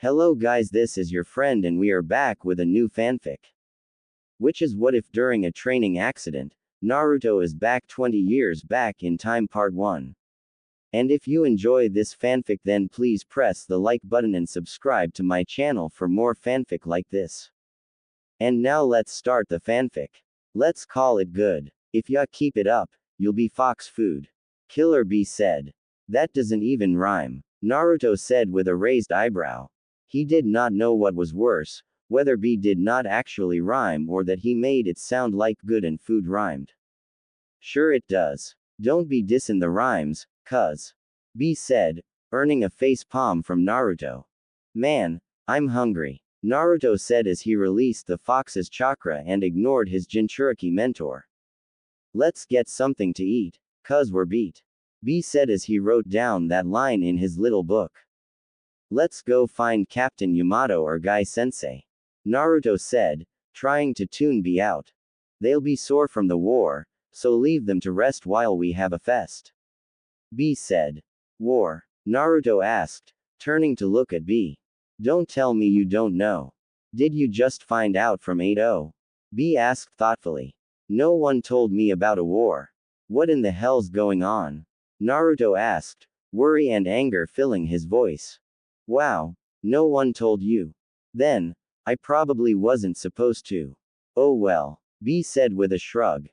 Hello guys, this is your friend and we are back with a new fanfic. Which is what if during a training accident, Naruto is back 20 years back in time part 1. And if you enjoy this fanfic then please press the like button and subscribe to my channel for more fanfic like this. And now let's start the fanfic. Let's call it good. If ya keep it up, you'll be fox food. Killer Bee said. That doesn't even rhyme, Naruto said with a raised eyebrow. He did not know what was worse, whether B did not actually rhyme or that he made it sound like good and food rhymed. Sure it does. Don't be dissin' the rhymes, cuz. B said, earning a face palm from Naruto. Man, I'm hungry, Naruto said as he released the fox's chakra and ignored his Jinchuriki mentor. Let's get something to eat, cuz we're beat, B said as he wrote down that line in his little book. Let's go find Captain Yamato or Guy Sensei, Naruto said, trying to tune B out. They'll be sore from the war, so leave them to rest while we have a fest. B said. War? Naruto asked, turning to look at B. Don't tell me you don't know. Did you just find out from 8-0? B asked thoughtfully. No one told me about a war. What in the hell's going on? Naruto asked, worry and anger filling his voice. Wow, no one told you. Then, I probably wasn't supposed to. Oh well, B said with a shrug.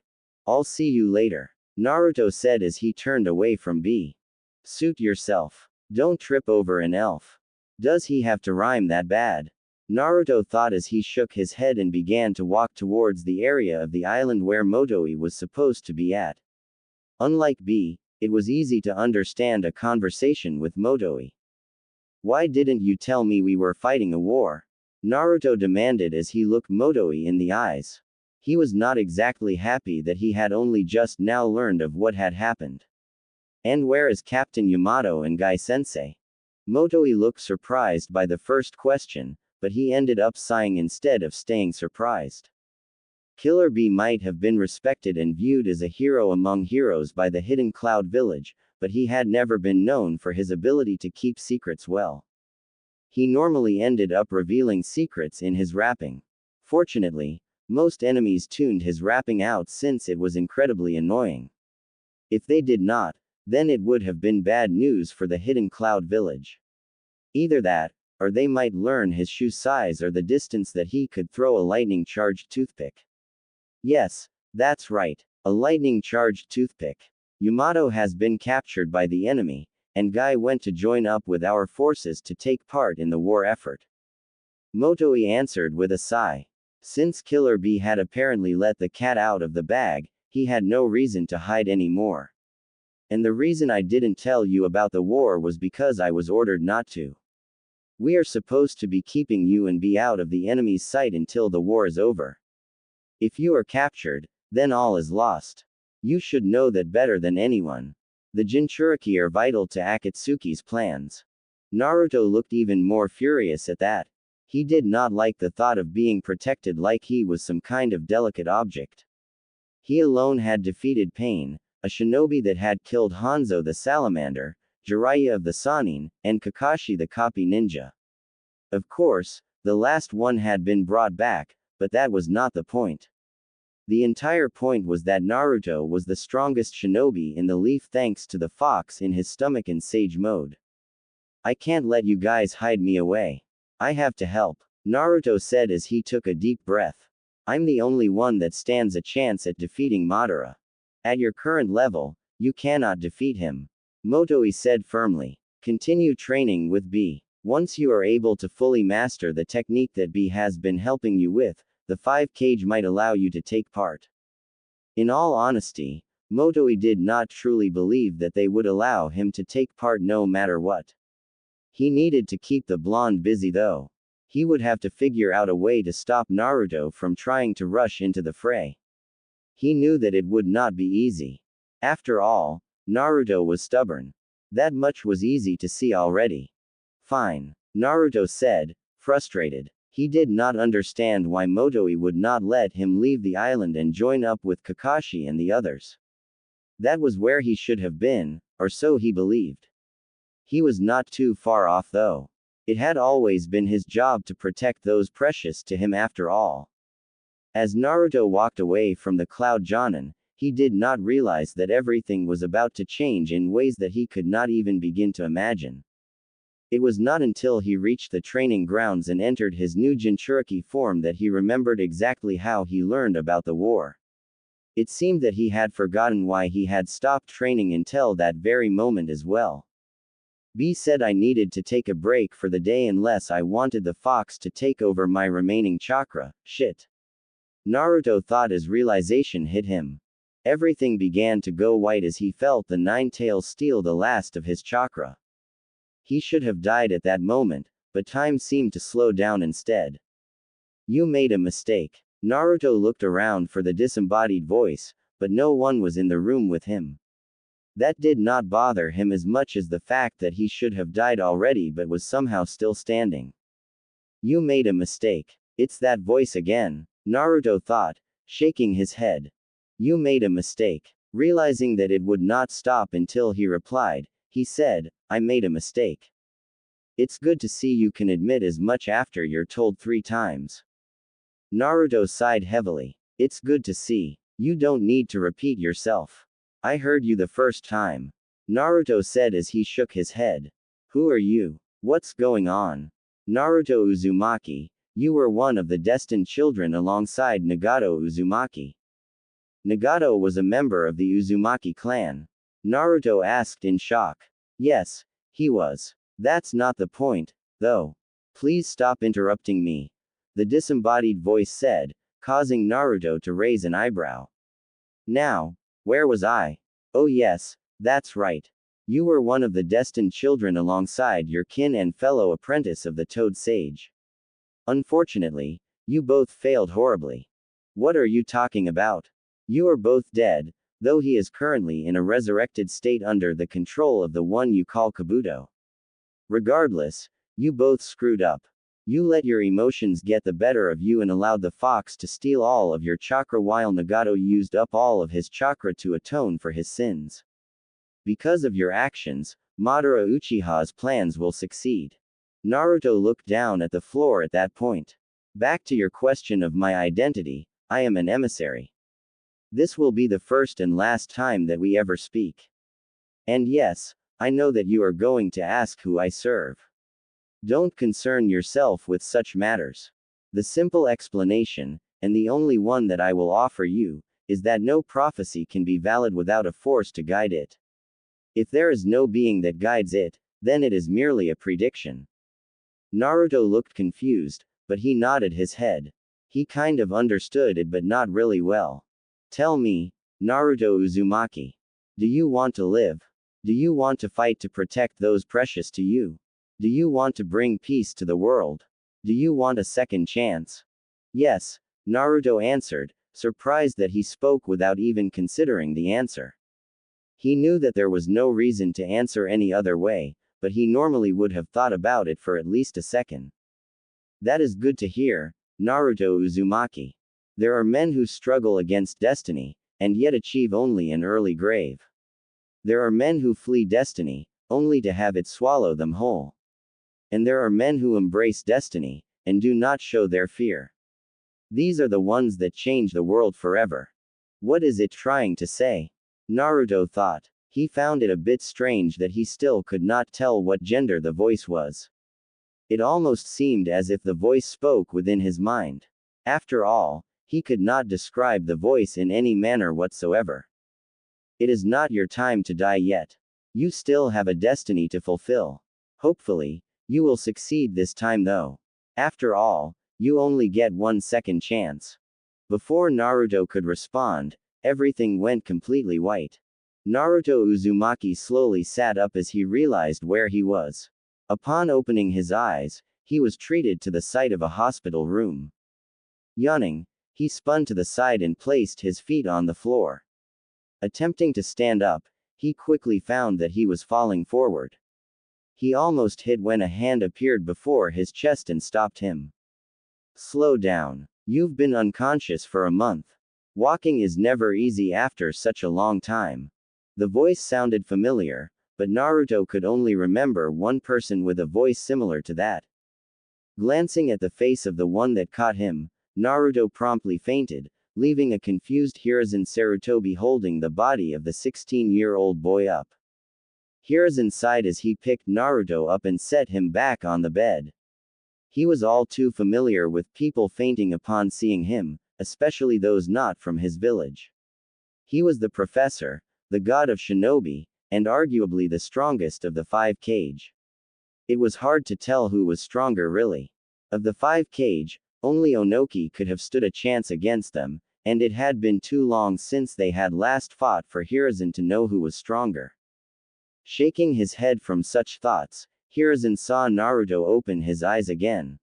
I'll see you later, Naruto said as he turned away from B. Suit yourself. Don't trip over an elf. Does he have to rhyme that bad? Naruto thought as he shook his head and began to walk towards the area of the island where Motoi was supposed to be at. Unlike B, it was easy to understand a conversation with Motoi. Why didn't you tell me we were fighting a war? Naruto demanded as he looked Motoi in the eyes. He was not exactly happy that he had only just now learned of what had happened. And where is Captain Yamato and Guy Sensei? Motoi looked surprised by the first question, but he ended up sighing instead of staying surprised. Killer Bee might have been respected and viewed as a hero among heroes by the Hidden Cloud Village, but he had never been known for his ability to keep secrets well. He normally ended up revealing secrets in his rapping. Fortunately, most enemies tuned his rapping out since it was incredibly annoying. If they did not, then it would have been bad news for the Hidden Cloud Village. Either that, or they might learn his shoe size or the distance that he could throw a lightning-charged toothpick. Yes, that's right, a lightning-charged toothpick. Yamato has been captured by the enemy, and Guy went to join up with our forces to take part in the war effort. Motoi answered with a sigh. Since Killer Bee had apparently let the cat out of the bag, he had no reason to hide anymore. And the reason I didn't tell you about the war was because I was ordered not to. We are supposed to be keeping you and Bee out of the enemy's sight until the war is over. If you are captured, then all is lost. You should know that better than anyone. The Jinchuriki are vital to Akatsuki's plans. Naruto looked even more furious at that. He did not like the thought of being protected like he was some kind of delicate object. He alone had defeated Pain, a shinobi that had killed Hanzo the Salamander, Jiraiya of the Sannin, and Kakashi the Copy Ninja. Of course, the last one had been brought back, but that was not the point. The entire point was that Naruto was the strongest shinobi in the leaf thanks to the fox in his stomach in sage mode. I can't let you guys hide me away. I have to help, Naruto said as he took a deep breath. I'm the only one that stands a chance at defeating Madara. At your current level, you cannot defeat him, Motoi said firmly. Continue training with B. Once you are able to fully master the technique that B has been helping you with, the 5 cage might allow you to take part. In all honesty, Motoi did not truly believe that they would allow him to take part no matter what. He needed to keep the blonde busy though. He would have to figure out a way to stop Naruto from trying to rush into the fray. He knew that it would not be easy. After all, Naruto was stubborn. That much was easy to see already. Fine, Naruto said, frustrated. He did not understand why Motoi would not let him leave the island and join up with Kakashi and the others. That was where he should have been, or so he believed. He was not too far off though. It had always been his job to protect those precious to him after all. As Naruto walked away from the Cloud Jonin, he did not realize that everything was about to change in ways that he could not even begin to imagine. It was not until he reached the training grounds and entered his new Jinchuriki form that he remembered exactly how he learned about the war. It seemed that he had forgotten why he had stopped training until that very moment as well. B said I needed to take a break for the day unless I wanted the fox to take over my remaining chakra. Shit. Naruto thought as realization hit him. Everything began to go white as he felt the nine tails steal the last of his chakra. He should have died at that moment, but time seemed to slow down instead. You made a mistake. Naruto looked around for the disembodied voice, but no one was in the room with him. That did not bother him as much as the fact that he should have died already but was somehow still standing. You made a mistake. It's that voice again, Naruto thought, shaking his head. You made a mistake. Realizing that it would not stop until he replied, he said, I made a mistake. It's good to see you can admit as much after you're told 3 times. Naruto sighed heavily. It's good to see. You don't need to repeat yourself. I heard you the first time. Naruto said as he shook his head. Who are you? What's going on? Naruto Uzumaki, you were one of the destined children alongside Nagato Uzumaki. Nagato was a member of the Uzumaki clan. Naruto asked in shock. Yes, he was. That's not the point, though. Please stop interrupting me. The disembodied voice said, causing Naruto to raise an eyebrow. Now, where was I? Oh yes, that's right. You were one of the destined children alongside your kin and fellow apprentice of the Toad Sage. Unfortunately, you both failed horribly. What are you talking about? You are both dead, though he is currently in a resurrected state under the control of the one you call Kabuto. Regardless, you both screwed up. You let your emotions get the better of you and allowed the fox to steal all of your chakra while Nagato used up all of his chakra to atone for his sins. Because of your actions, Madara Uchiha's plans will succeed. Naruto looked down at the floor at that point. Back to your question of my identity, I am an emissary. This will be the first and last time that we ever speak. And yes, I know that you are going to ask who I serve. Don't concern yourself with such matters. The simple explanation, and the only one that I will offer you, is that no prophecy can be valid without a force to guide it. If there is no being that guides it, then it is merely a prediction. Naruto looked confused, but he nodded his head. He kind of understood it but not really well. Tell me, Naruto Uzumaki. Do you want to live? Do you want to fight to protect those precious to you? Do you want to bring peace to the world? Do you want a second chance? Yes, Naruto answered, surprised that he spoke without even considering the answer. He knew that there was no reason to answer any other way, but he normally would have thought about it for at least a second. That is good to hear, Naruto Uzumaki. There are men who struggle against destiny, and yet achieve only an early grave. There are men who flee destiny, only to have it swallow them whole. And there are men who embrace destiny, and do not show their fear. These are the ones that change the world forever. What is it trying to say? Naruto thought. He found it a bit strange that he still could not tell what gender the voice was. It almost seemed as if the voice spoke within his mind. After all, he could not describe the voice in any manner whatsoever. It is not your time to die yet. You still have a destiny to fulfill. Hopefully, you will succeed this time though. After all, you only get one second chance. Before Naruto could respond, everything went completely white. Naruto Uzumaki slowly sat up as he realized where he was. Upon opening his eyes, he was treated to the sight of a hospital room. Yawning, he spun to the side and placed his feet on the floor. Attempting to stand up, he quickly found that he was falling forward. He almost hit when a hand appeared before his chest and stopped him. Slow down. You've been unconscious for a month. Walking is never easy after such a long time. The voice sounded familiar, but Naruto could only remember one person with a voice similar to that. Glancing at the face of the one that caught him, Naruto promptly fainted, leaving a confused Hiruzen Sarutobi holding the body of the 16-year-old boy up. Hiruzen sighed as he picked Naruto up and set him back on the bed. He was all too familiar with people fainting upon seeing him, especially those not from his village. He was the professor, the god of shinobi, and arguably the strongest of the 5 Kage. It was hard to tell who was stronger really. Of the 5 Kage, only Onoki could have stood a chance against them, and it had been too long since they had last fought for Hiruzen to know who was stronger. Shaking his head from such thoughts, Hiruzen saw Naruto open his eyes again.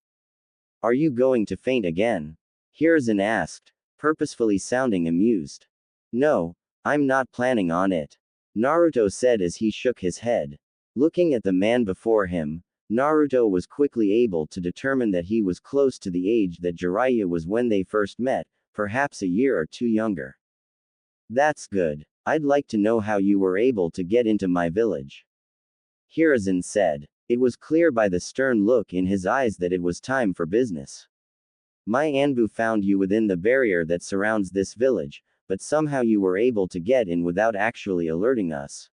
"Are you going to faint again?" Hiruzen asked, purposefully sounding amused. "No, I'm not planning on it," Naruto said as he shook his head. Looking at the man before him, Naruto was quickly able to determine that he was close to the age that Jiraiya was when they first met, perhaps a year or two younger. "That's good. I'd like to know how you were able to get into my village," Hiruzen said. It was clear by the stern look in his eyes that it was time for business. "My Anbu found you within the barrier that surrounds this village, but somehow you were able to get in without actually alerting us.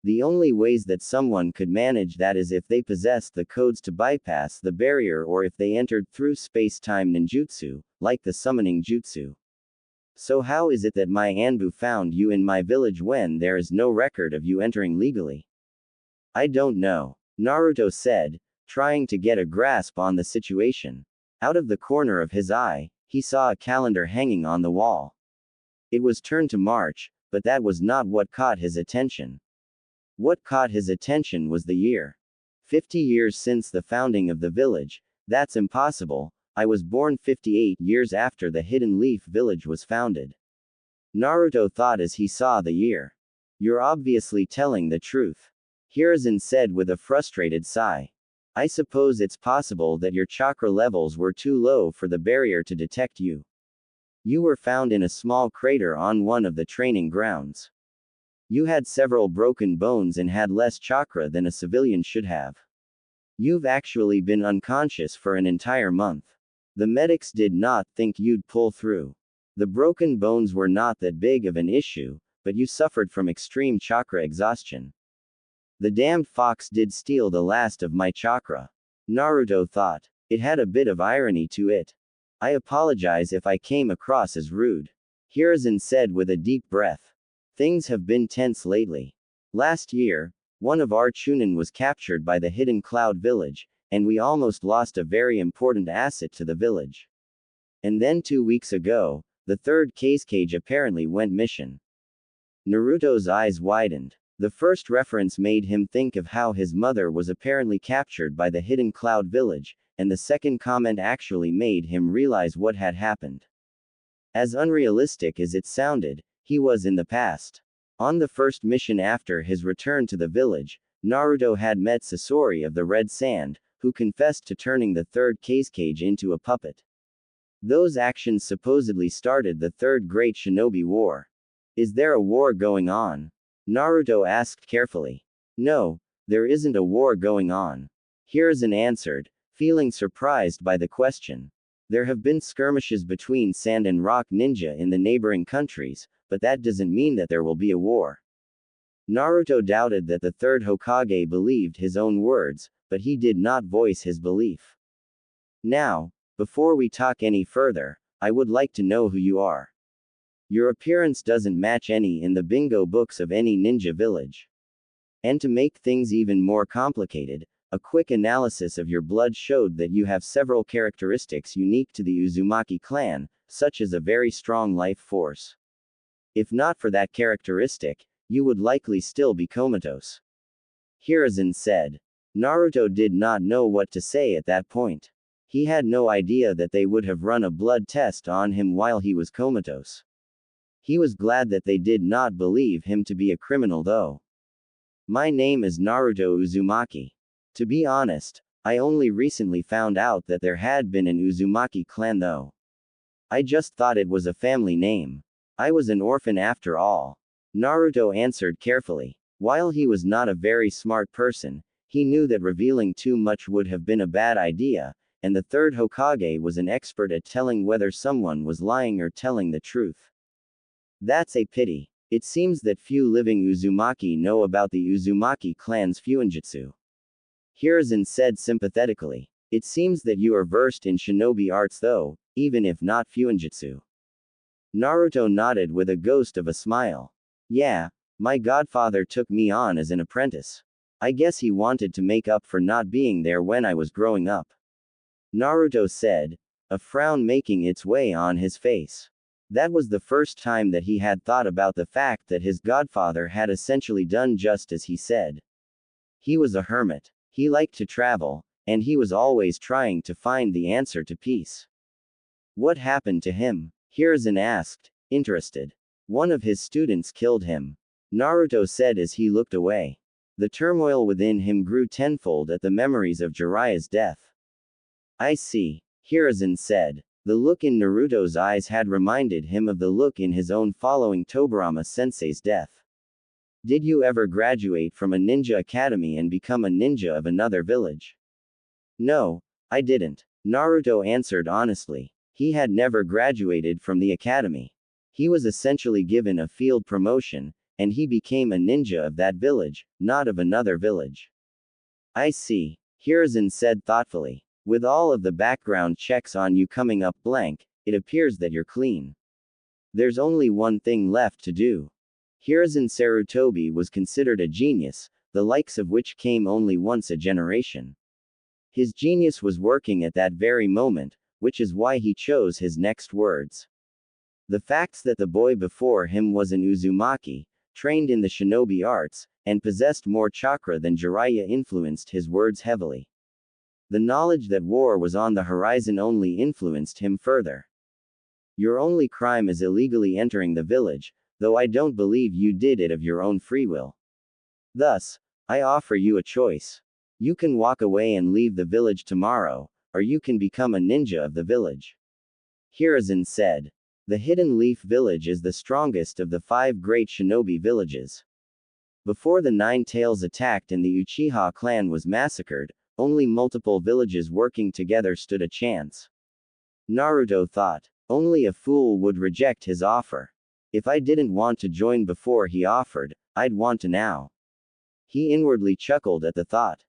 The only ways that someone could manage that is if they possessed the codes to bypass the barrier or if they entered through space-time ninjutsu, like the summoning jutsu. So how is it that my Anbu found you in my village when there is no record of you entering legally?" "I don't know," Naruto said, trying to get a grasp on the situation. Out of the corner of his eye, he saw a calendar hanging on the wall. It was turned to March, but that was not what caught his attention. What caught his attention was the year. 50 years since the founding of the village. That's impossible. I was born 58 years after the Hidden Leaf village was founded, Naruto thought as he saw the year. "You're obviously telling the truth," Hiruzen said with a frustrated sigh. "I suppose it's possible that your chakra levels were too low for the barrier to detect you. You were found in a small crater on one of the training grounds. You had several broken bones and had less chakra than a civilian should have. You've actually been unconscious for an entire month. The medics did not think you'd pull through. The broken bones were not that big of an issue, but you suffered from extreme chakra exhaustion. The damned fox did steal the last of my chakra," Naruto thought. It had a bit of irony to it. "I apologize if I came across as rude," Hiruzen said with a deep breath. "Things have been tense lately. Last year, one of our Chunin was captured by the Hidden Cloud village, and we almost lost a very important asset to the village. And then 2 weeks ago, the third Kage apparently went missing." Naruto's eyes widened. The first reference made him think of how his mother was apparently captured by the Hidden Cloud village, and the second comment actually made him realize what had happened. As unrealistic as it sounded, he was in the past. On the first mission after his return to the village, Naruto had met Sasori of the Red Sand, who confessed to turning the third Kage into a puppet. Those actions supposedly started the Third Great Shinobi War. "Is there a war going on?" Naruto asked carefully. "No, there isn't a war going on," Hiruzen answered, feeling surprised by the question. "There have been skirmishes between Sand and Rock Ninja in the neighboring countries, but that doesn't mean that there will be a war." Naruto doubted that the third Hokage believed his own words, but he did not voice his belief. "Now, before we talk any further, I would like to know who you are. Your appearance doesn't match any in the bingo books of any ninja village. And to make things even more complicated, a quick analysis of your blood showed that you have several characteristics unique to the Uzumaki clan, such as a very strong life force. If not for that characteristic, you would likely still be comatose," Hiruzen said. Naruto did not know what to say at that point. He had no idea that they would have run a blood test on him while he was comatose. He was glad that they did not believe him to be a criminal though. "My name is Naruto Uzumaki. To be honest, I only recently found out that there had been an Uzumaki clan though. I just thought it was a family name. I was an orphan after all," Naruto answered carefully. While he was not a very smart person, he knew that revealing too much would have been a bad idea, and the third Hokage was an expert at telling whether someone was lying or telling the truth. That's a pity. It seems that few living Uzumaki know about the Uzumaki clan's fuinjutsu. Hiruzen said sympathetically. It seems that you are versed in shinobi arts though, even if not fuinjutsu. Naruto nodded with a ghost of a smile. Yeah, my godfather took me on as an apprentice. I guess he wanted to make up for not being there when I was growing up. Naruto said, a frown making its way on his face. That was the first time that he had thought about the fact that his godfather had essentially done just as he said. He was a hermit. He liked to travel, and he was always trying to find the answer to peace. What happened to him? Hiruzen asked, interested. One of his students killed him. Naruto said as he looked away. The turmoil within him grew tenfold at the memories of Jiraiya's death. I see, Hiruzen said. The look in Naruto's eyes had reminded him of the look in his own following Tobirama-sensei's death. Did you ever graduate from a ninja academy and become a ninja of another village? No, I didn't, Naruto answered honestly. He had never graduated from the academy. He was essentially given a field promotion, and he became a ninja of that village, not of another village. I see, Hiruzen said thoughtfully. With all of the background checks on you coming up blank, it appears that you're clean. There's only one thing left to do. Hiruzen Sarutobi was considered a genius, the likes of which came only once a generation. His genius was working at that very moment, which is why he chose his next words. The facts that the boy before him was an Uzumaki, trained in the shinobi arts, and possessed more chakra than Jiraiya influenced his words heavily. The knowledge that war was on the horizon only influenced him further. Your only crime is illegally entering the village, though I don't believe you did it of your own free will. Thus, I offer you a choice. You can walk away and leave the village tomorrow, or you can become a ninja of the village. Hiruzen said. The Hidden Leaf Village is the strongest of the 5 great shinobi villages. Before the Nine Tails attacked and the Uchiha clan was massacred, only multiple villages working together stood a chance. Naruto thought. Only a fool would reject his offer. If I didn't want to join before he offered, I'd want to now. He inwardly chuckled at the thought.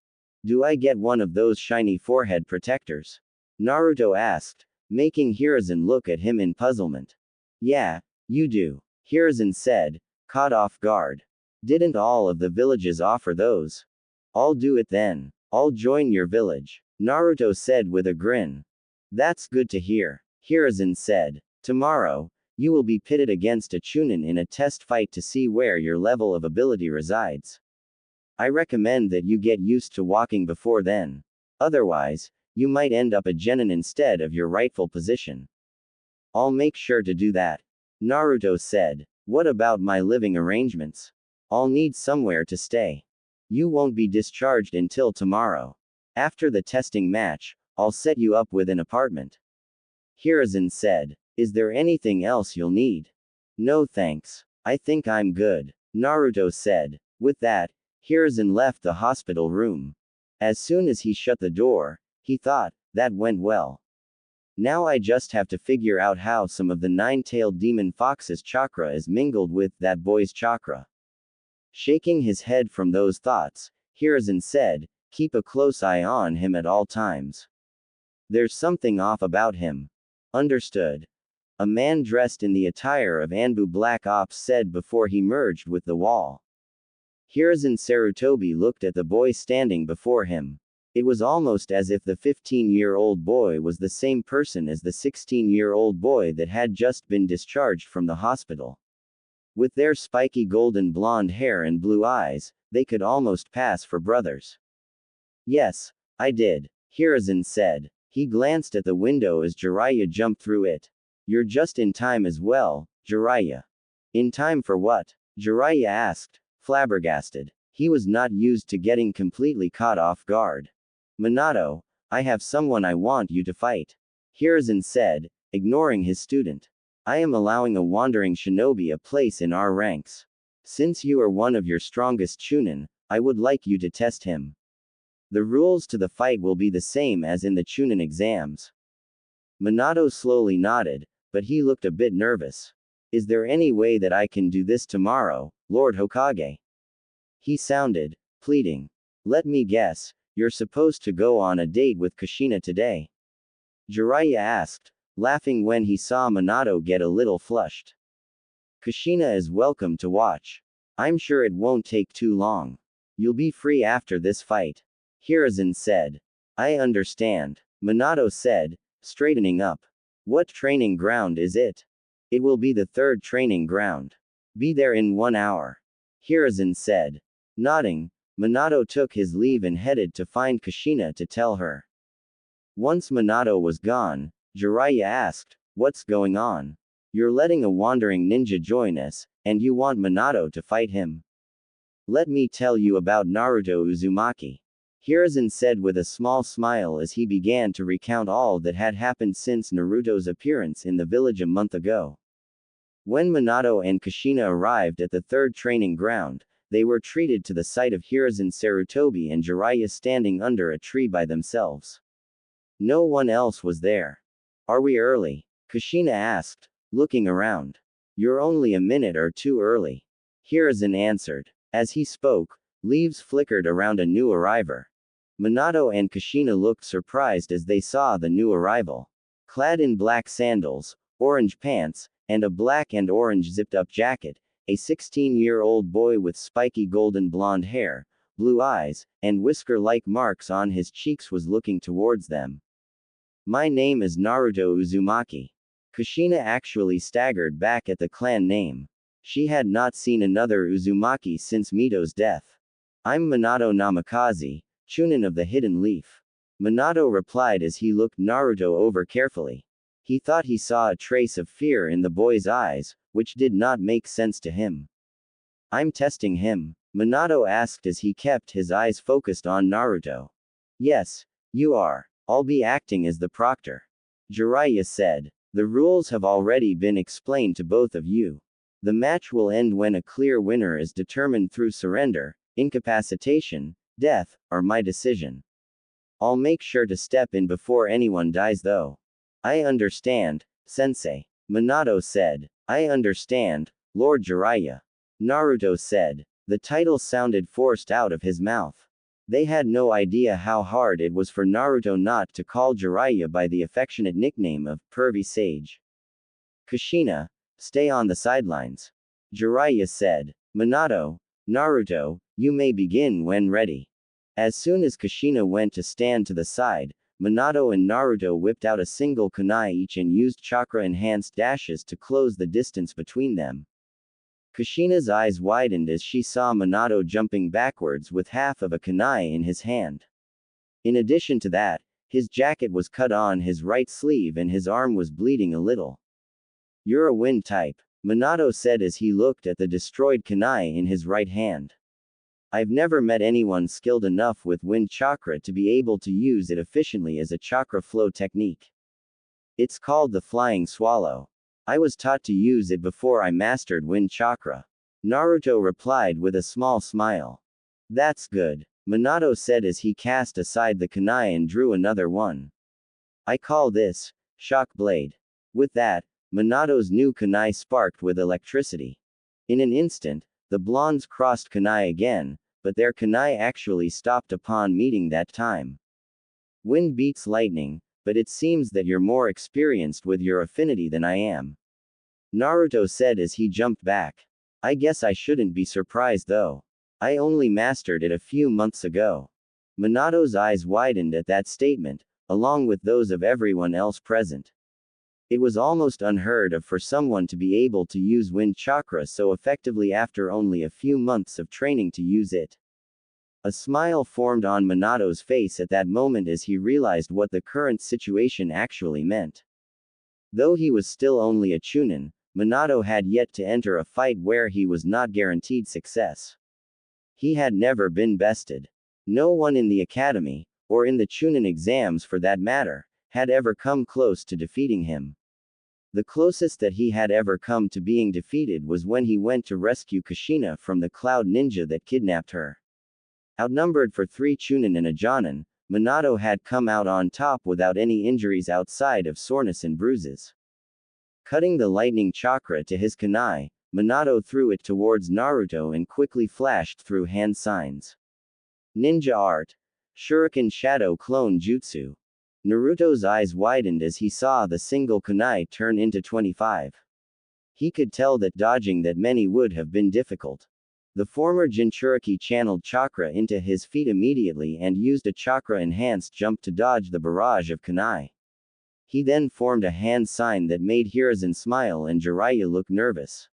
Do I get one of those shiny forehead protectors? Naruto asked, making Hiruzen look at him in puzzlement. Yeah, you do, Hiruzen said, caught off guard. Didn't all of the villages offer those? I'll do it then. I'll join your village, Naruto said with a grin. That's good to hear, Hiruzen said. Tomorrow, you will be pitted against a Chunin in a test fight to see where your level of ability resides. I recommend that you get used to walking before then. Otherwise, you might end up a genin instead of your rightful position. I'll make sure to do that, Naruto said. What about my living arrangements? I'll need somewhere to stay. You won't be discharged until tomorrow. After the testing match, I'll set you up with an apartment. Hiruzen said. Is there anything else you'll need? No thanks. I think I'm good, Naruto said. With that, Hiruzen left the hospital room. As soon as he shut the door, he thought, that went well. Now I just have to figure out how some of the nine-tailed demon fox's chakra is mingled with that boy's chakra. Shaking his head from those thoughts, Hiruzen said, keep a close eye on him at all times. There's something off about him. Understood. A man dressed in the attire of Anbu Black Ops said before he merged with the wall. Hiruzen Sarutobi looked at the boy standing before him. It was almost as if the 15-year-old boy was the same person as the 16-year-old boy that had just been discharged from the hospital. With their spiky golden blonde hair and blue eyes, they could almost pass for brothers. Yes, I did, Hiruzen said. He glanced at the window as Jiraiya jumped through it. You're just in time as well, Jiraiya. In time for what? Jiraiya asked, flabbergasted. He was not used to getting completely caught off guard. Minato, I have someone I want you to fight, Hiruzen said, ignoring his student. I am allowing a wandering shinobi a place in our ranks. Since you are one of your strongest Chunin, I would like you to test him. The rules to the fight will be the same as in the Chunin exams. Minato slowly nodded, but he looked a bit nervous. Is there any way that I can do this tomorrow, Lord Hokage? He sounded pleading. Let me guess, you're supposed to go on a date with Kushina today? Jiraiya asked, laughing when he saw Minato get a little flushed. Kushina is welcome to watch. I'm sure it won't take too long. You'll be free after this fight. Hiruzen said. I understand, Minato said, straightening up. What training ground is it? It will be the third training ground. Be there in 1 hour. Hiruzen said. Nodding, Minato took his leave and headed to find Kushina to tell her. Once Minato was gone, Jiraiya asked, what's going on? You're letting a wandering ninja join us, and you want Minato to fight him? Let me tell you about Naruto Uzumaki. Hiruzen said with a small smile as he began to recount all that had happened since Naruto's appearance in the village a month ago. When Minato and Kushina arrived at the third training ground, they were treated to the sight of Hiruzen, Sarutobi and Jiraiya standing under a tree by themselves. No one else was there. Are we early? Kushina asked, looking around. You're only a minute or two early. Hiruzen answered. As he spoke, leaves flickered around a new arriver. Minato and Kushina looked surprised as they saw the new arrival. Clad in black sandals, orange pants, and a black and orange zipped-up jacket, a 16-year-old boy with spiky golden blonde hair, blue eyes, and whisker-like marks on his cheeks was looking towards them. My name is Naruto Uzumaki. Kushina actually staggered back at the clan name. She had not seen another Uzumaki since Mito's death. I'm Minato Namikaze, Chunin of the Hidden Leaf. Minato replied as he looked Naruto over carefully. He thought he saw a trace of fear in the boy's eyes, which did not make sense to him. I'm testing him, Minato asked as he kept his eyes focused on Naruto. Yes, you are. I'll be acting as the proctor. Jiraiya said. The rules have already been explained to both of you. The match will end when a clear winner is determined through surrender, incapacitation, death, or my decision. I'll make sure to step in before anyone dies though. I understand, Sensei. Minato said. I understand, Lord Jiraiya. Naruto said. The title sounded forced out of his mouth. They had no idea how hard it was for Naruto not to call Jiraiya by the affectionate nickname of Pervy Sage. Kushina, stay on the sidelines. Jiraiya said. Minato, Naruto, you may begin when ready. As soon as Kushina went to stand to the side, Minato and Naruto whipped out a single kunai each and used chakra-enhanced dashes to close the distance between them. Kushina's eyes widened as she saw Minato jumping backwards with half of a kunai in his hand. In addition to that, his jacket was cut on his right sleeve and his arm was bleeding a little. You're a wind type, Minato said as he looked at the destroyed kunai in his right hand. I've never met anyone skilled enough with wind chakra to be able to use it efficiently as a chakra flow technique. It's called the flying swallow. I was taught to use it before I mastered wind chakra. Naruto replied with a small smile. That's good, Minato said as he cast aside the kunai and drew another one. I call this shock blade. With that, Minato's new kunai sparked with electricity. In an instant, the blondes crossed kunai again, but their kunai actually stopped upon meeting that time. Wind beats lightning, but it seems that you're more experienced with your affinity than I am. Naruto said as he jumped back. I guess I shouldn't be surprised though. I only mastered it a few months ago. Minato's eyes widened at that statement, along with those of everyone else present. It was almost unheard of for someone to be able to use wind chakra so effectively after only a few months of training to use it. A smile formed on Minato's face at that moment as he realized what the current situation actually meant. Though he was still only a Chunin, Minato had yet to enter a fight where he was not guaranteed success. He had never been bested. No one in the academy, or in the Chunin exams for that matter, had ever come close to defeating him. The closest that he had ever come to being defeated was when he went to rescue Kushina from the cloud ninja that kidnapped her. Outnumbered for 3 Chunin and a Jonin, Minato had come out on top without any injuries outside of soreness and bruises. Cutting the lightning chakra to his kunai, Minato threw it towards Naruto and quickly flashed through hand signs. Ninja art. Shuriken Shadow Clone Jutsu. Naruto's eyes widened as he saw the single kunai turn into 25. He could tell that dodging that many would have been difficult. The former Jinchuriki channeled chakra into his feet immediately and used a chakra-enhanced jump to dodge the barrage of kunai. He then formed a hand sign that made Hiruzen smile and Jiraiya look nervous.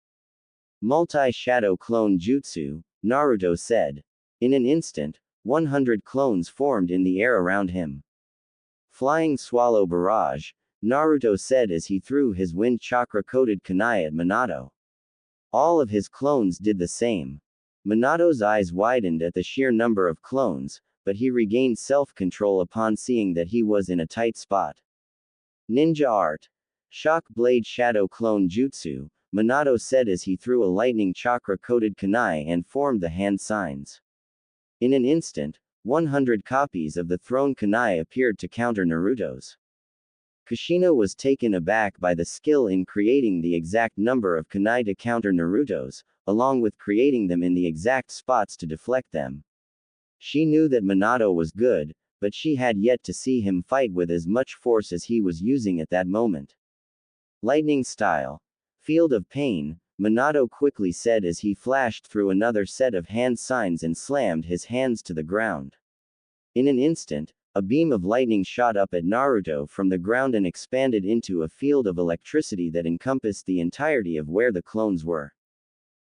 Multi-shadow clone jutsu, Naruto said. In an instant, 100 clones formed in the air around him. Flying swallow barrage, Naruto said as he threw his wind chakra-coated kunai at Minato. All of his clones did the same. Minato's eyes widened at the sheer number of clones, but he regained self-control upon seeing that he was in a tight spot. Ninja art. Shock blade shadow clone jutsu, Minato said as he threw a lightning chakra-coated kunai and formed the hand signs. In an instant, 100 copies of the thrown kunai appeared to counter Naruto's. Kushina was taken aback by the skill in creating the exact number of kunai to counter Naruto's, along with creating them in the exact spots to deflect them. She knew that Minato was good, but she had yet to see him fight with as much force as he was using at that moment. Lightning style. Field of pain, Minato quickly said as he flashed through another set of hand signs and slammed his hands to the ground. In an instant, a beam of lightning shot up at Naruto from the ground and expanded into a field of electricity that encompassed the entirety of where the clones were.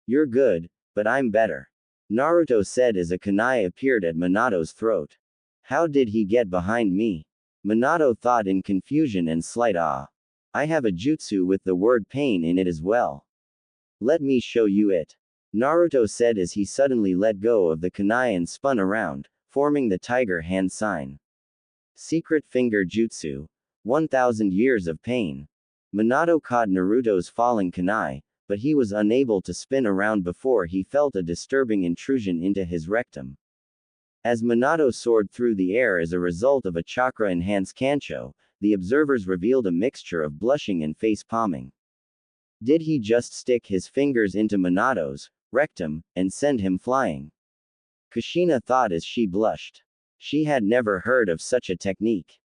You're good, but I'm better. Naruto said as a kunai appeared at Minato's throat. How did he get behind me? Minato thought in confusion and slight awe. I have a jutsu with the word pain in it as well. Let me show you it. Naruto said as he suddenly let go of the kunai and spun around, forming the tiger hand sign. Secret finger jutsu. 1000 years of pain. Minato caught Naruto's falling kunai, but he was unable to spin around before he felt a disturbing intrusion into his rectum. As Minato soared through the air as a result of a chakra-enhanced kancho, the observers revealed a mixture of blushing and face-palming. Did he just stick his fingers into Minato's rectum and send him flying? Kushina thought as she blushed. She had never heard of such a technique.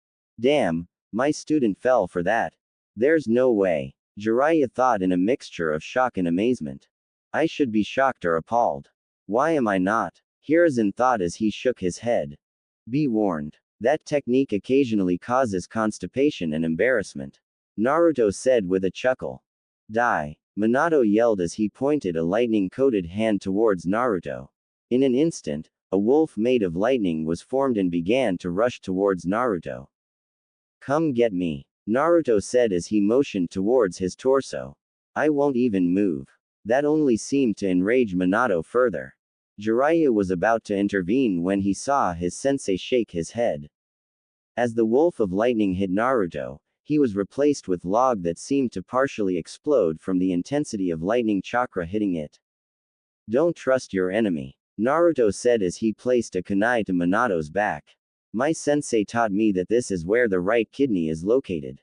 Damn, my student fell for that. There's no way. Jiraiya thought in a mixture of shock and amazement. I should be shocked or appalled. Why am I not? Hiruzen thought as he shook his head. Be warned. That technique occasionally causes constipation and embarrassment. Naruto said with a chuckle. Die. Minato yelled as he pointed a lightning-coated hand towards Naruto. In an instant, a wolf made of lightning was formed and began to rush towards Naruto. Come get me. Naruto said as he motioned towards his torso. I won't even move. That only seemed to enrage Minato further. Jiraiya was about to intervene when he saw his sensei shake his head. As the wolf of lightning hit Naruto, he was replaced with log that seemed to partially explode from the intensity of lightning chakra hitting it. Don't trust your enemy, Naruto said as he placed a kunai to Minato's back. My sensei taught me that this is where the right kidney is located.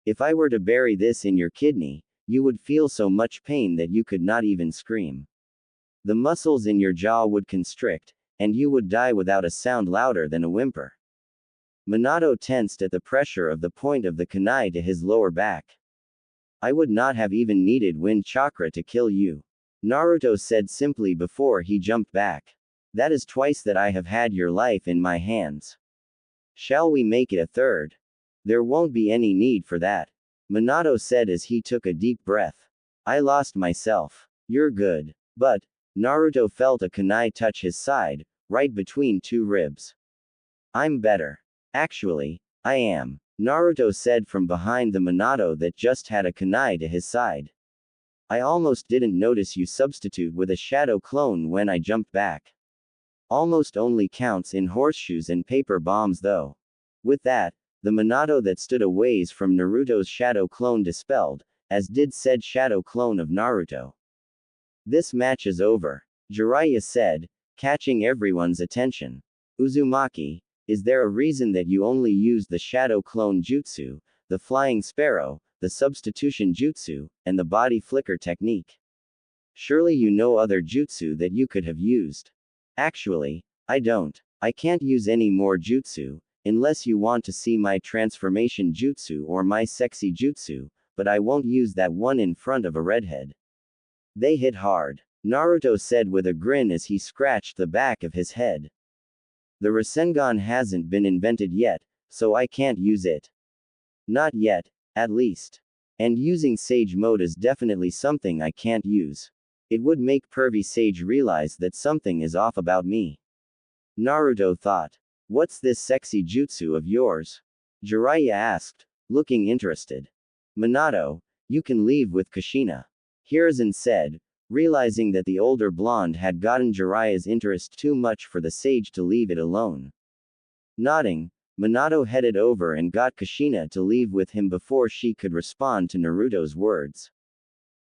If I were to bury this in your kidney, you would feel so much pain that you could not even scream. The muscles in your jaw would constrict, and you would die without a sound louder than a whimper. Minato tensed at the pressure of the point of the kunai to his lower back. I would not have even needed wind chakra to kill you, Naruto said simply before he jumped back. That is twice that I have had your life in my hands. Shall we make it a third? There won't be any need for that, Minato said as he took a deep breath. I lost myself. You're good. But, Naruto felt a kunai touch his side, right between 2 ribs. I'm better. Actually, I am, Naruto said from behind the Minato that just had a kunai to his side. I almost didn't notice you substitute with a shadow clone when I jumped back. Almost only counts in horseshoes and paper bombs though. With that, the Minato that stood a ways from Naruto's shadow clone dispelled, as did said shadow clone of Naruto. This match is over, Jiraiya said, catching everyone's attention. Uzumaki, is there a reason that you only use the shadow clone jutsu, the flying sparrow, the substitution jutsu, and the body flicker technique? Surely you know other jutsu that you could have used. Actually, I don't. I can't use any more jutsu, unless you want to see my transformation jutsu or my sexy jutsu, but I won't use that one in front of a redhead. They hit hard, Naruto said with a grin as he scratched the back of his head. The Rasengan hasn't been invented yet, so I can't use it. Not yet, at least. And using Sage mode is definitely something I can't use. It would make pervy Sage realize that something is off about me. Naruto thought. What's this sexy jutsu of yours? Jiraiya asked, looking interested. Minato, you can leave with Kushina, Hiruzen said, realizing that the older blonde had gotten Jiraiya's interest too much for the sage to leave it alone. Nodding, Minato headed over and got Kushina to leave with him before she could respond to Naruto's words.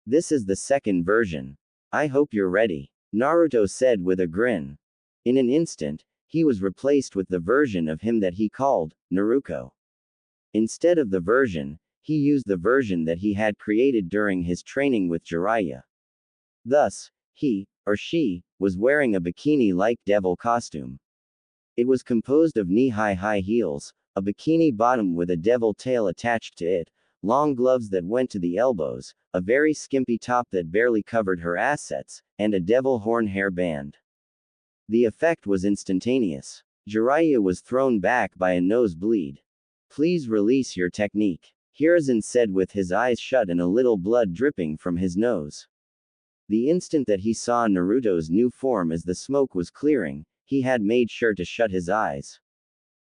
This is the second version. I hope you're ready, Naruto said with a grin. In an instant, he was replaced with the version of him that he called Naruto. Instead of the version, he used the version that he had created during his training with Jiraiya. Thus, he, or she, was wearing a bikini-like devil costume. It was composed of knee-high high heels, a bikini bottom with a devil tail attached to it, long gloves that went to the elbows, a very skimpy top that barely covered her assets, and a devil horn hair band. The effect was instantaneous. Jiraiya was thrown back by a nosebleed. Please release your technique, Hiruzen said with his eyes shut and a little blood dripping from his nose. The instant that he saw Naruto's new form as the smoke was clearing, he had made sure to shut his eyes.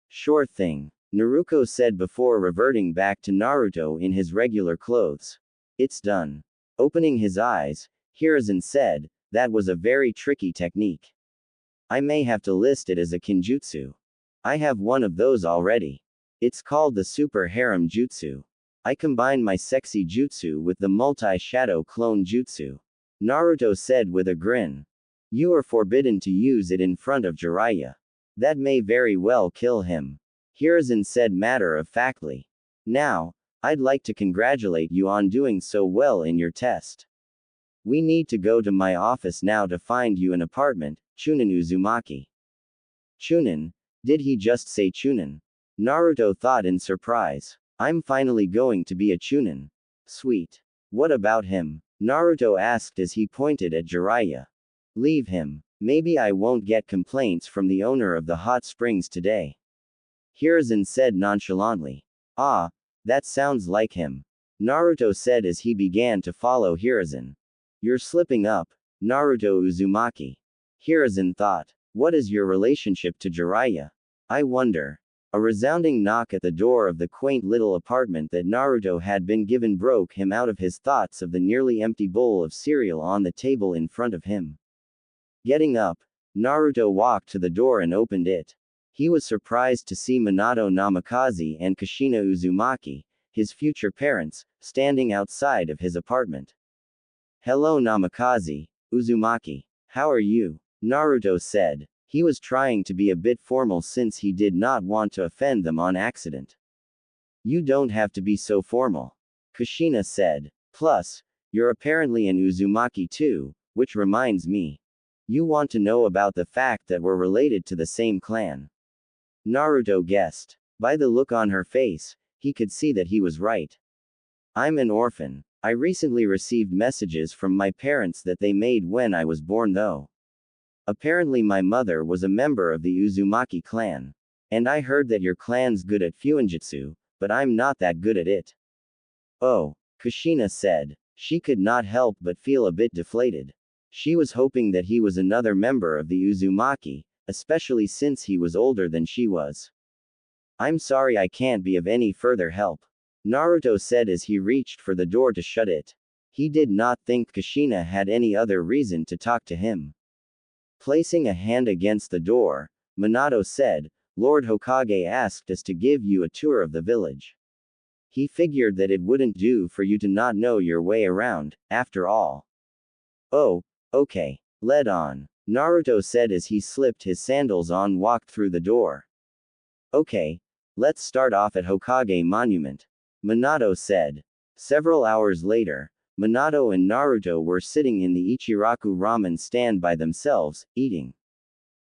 Sure thing, Naruto said before reverting back to Naruto in his regular clothes. It's done. Opening his eyes, Hiruzen said, that was a very tricky technique. I may have to list it as a kinjutsu. I have one of those already. It's called the Super Harem Jutsu. I combine my sexy jutsu with the multi-shadow clone jutsu, Naruto said with a grin. You are forbidden to use it in front of Jiraiya. That may very well kill him, Hiruzen said matter-of-factly. Now, I'd like to congratulate you on doing so well in your test. We need to go to my office now to find you an apartment, Chunin Uzumaki. Chunin? Did he just say Chunin? Naruto thought in surprise. I'm finally going to be a Chunin. Sweet. What about him? Naruto asked as he pointed at Jiraiya. Leave him. Maybe I won't get complaints from the owner of the hot springs today, Hiruzen said nonchalantly. Ah, that sounds like him, Naruto said as he began to follow Hiruzen. You're slipping up, Naruto Uzumaki, Hiruzen thought. What is your relationship to Jiraiya? I wonder. A resounding knock at the door of the quaint little apartment that Naruto had been given broke him out of his thoughts of the nearly empty bowl of cereal on the table in front of him. Getting up, Naruto walked to the door and opened it. He was surprised to see Minato Namikaze and Kushina Uzumaki, his future parents, standing outside of his apartment. Hello Namikaze, Uzumaki. How are you? Naruto said. He was trying to be a bit formal since he did not want to offend them on accident. You don't have to be so formal, Kushina said. Plus, you're apparently an Uzumaki too, which reminds me. You want to know about the fact that we're related to the same clan. Naruto guessed. By the look on her face, he could see that he was right. I'm an orphan. I recently received messages from my parents that they made when I was born though. Apparently my mother was a member of the Uzumaki clan. And I heard that your clan's good at fuinjutsu, but I'm not that good at it. Oh, Kushina said. She could not help but feel a bit deflated. She was hoping that he was another member of the Uzumaki, especially since he was older than she was. I'm sorry I can't be of any further help, Naruto said as he reached for the door to shut it. He did not think Kushina had any other reason to talk to him. Placing a hand against the door, Minato said, Lord Hokage asked us to give you a tour of the village. He figured that it wouldn't do for you to not know your way around, after all. Oh, okay. Lead on, Naruto said as he slipped his sandals on and walked through the door. Okay, let's start off at Hokage Monument, Minato said. Several hours later, Minato and Naruto were sitting in the Ichiraku ramen stand by themselves, eating.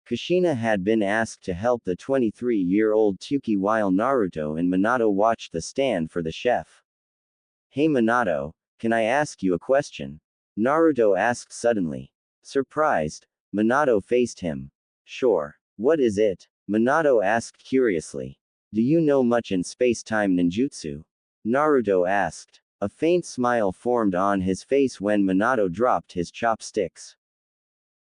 Kushina had been asked to help the 23-year-old Tsuki while Naruto and Minato watched the stand for the chef. Hey Minato, can I ask you a question? Naruto asked suddenly. Surprised, Minato faced him. Sure. What is it? Minato asked curiously. Do you know much in space-time ninjutsu? Naruto asked. A faint smile formed on his face when Minato dropped his chopsticks.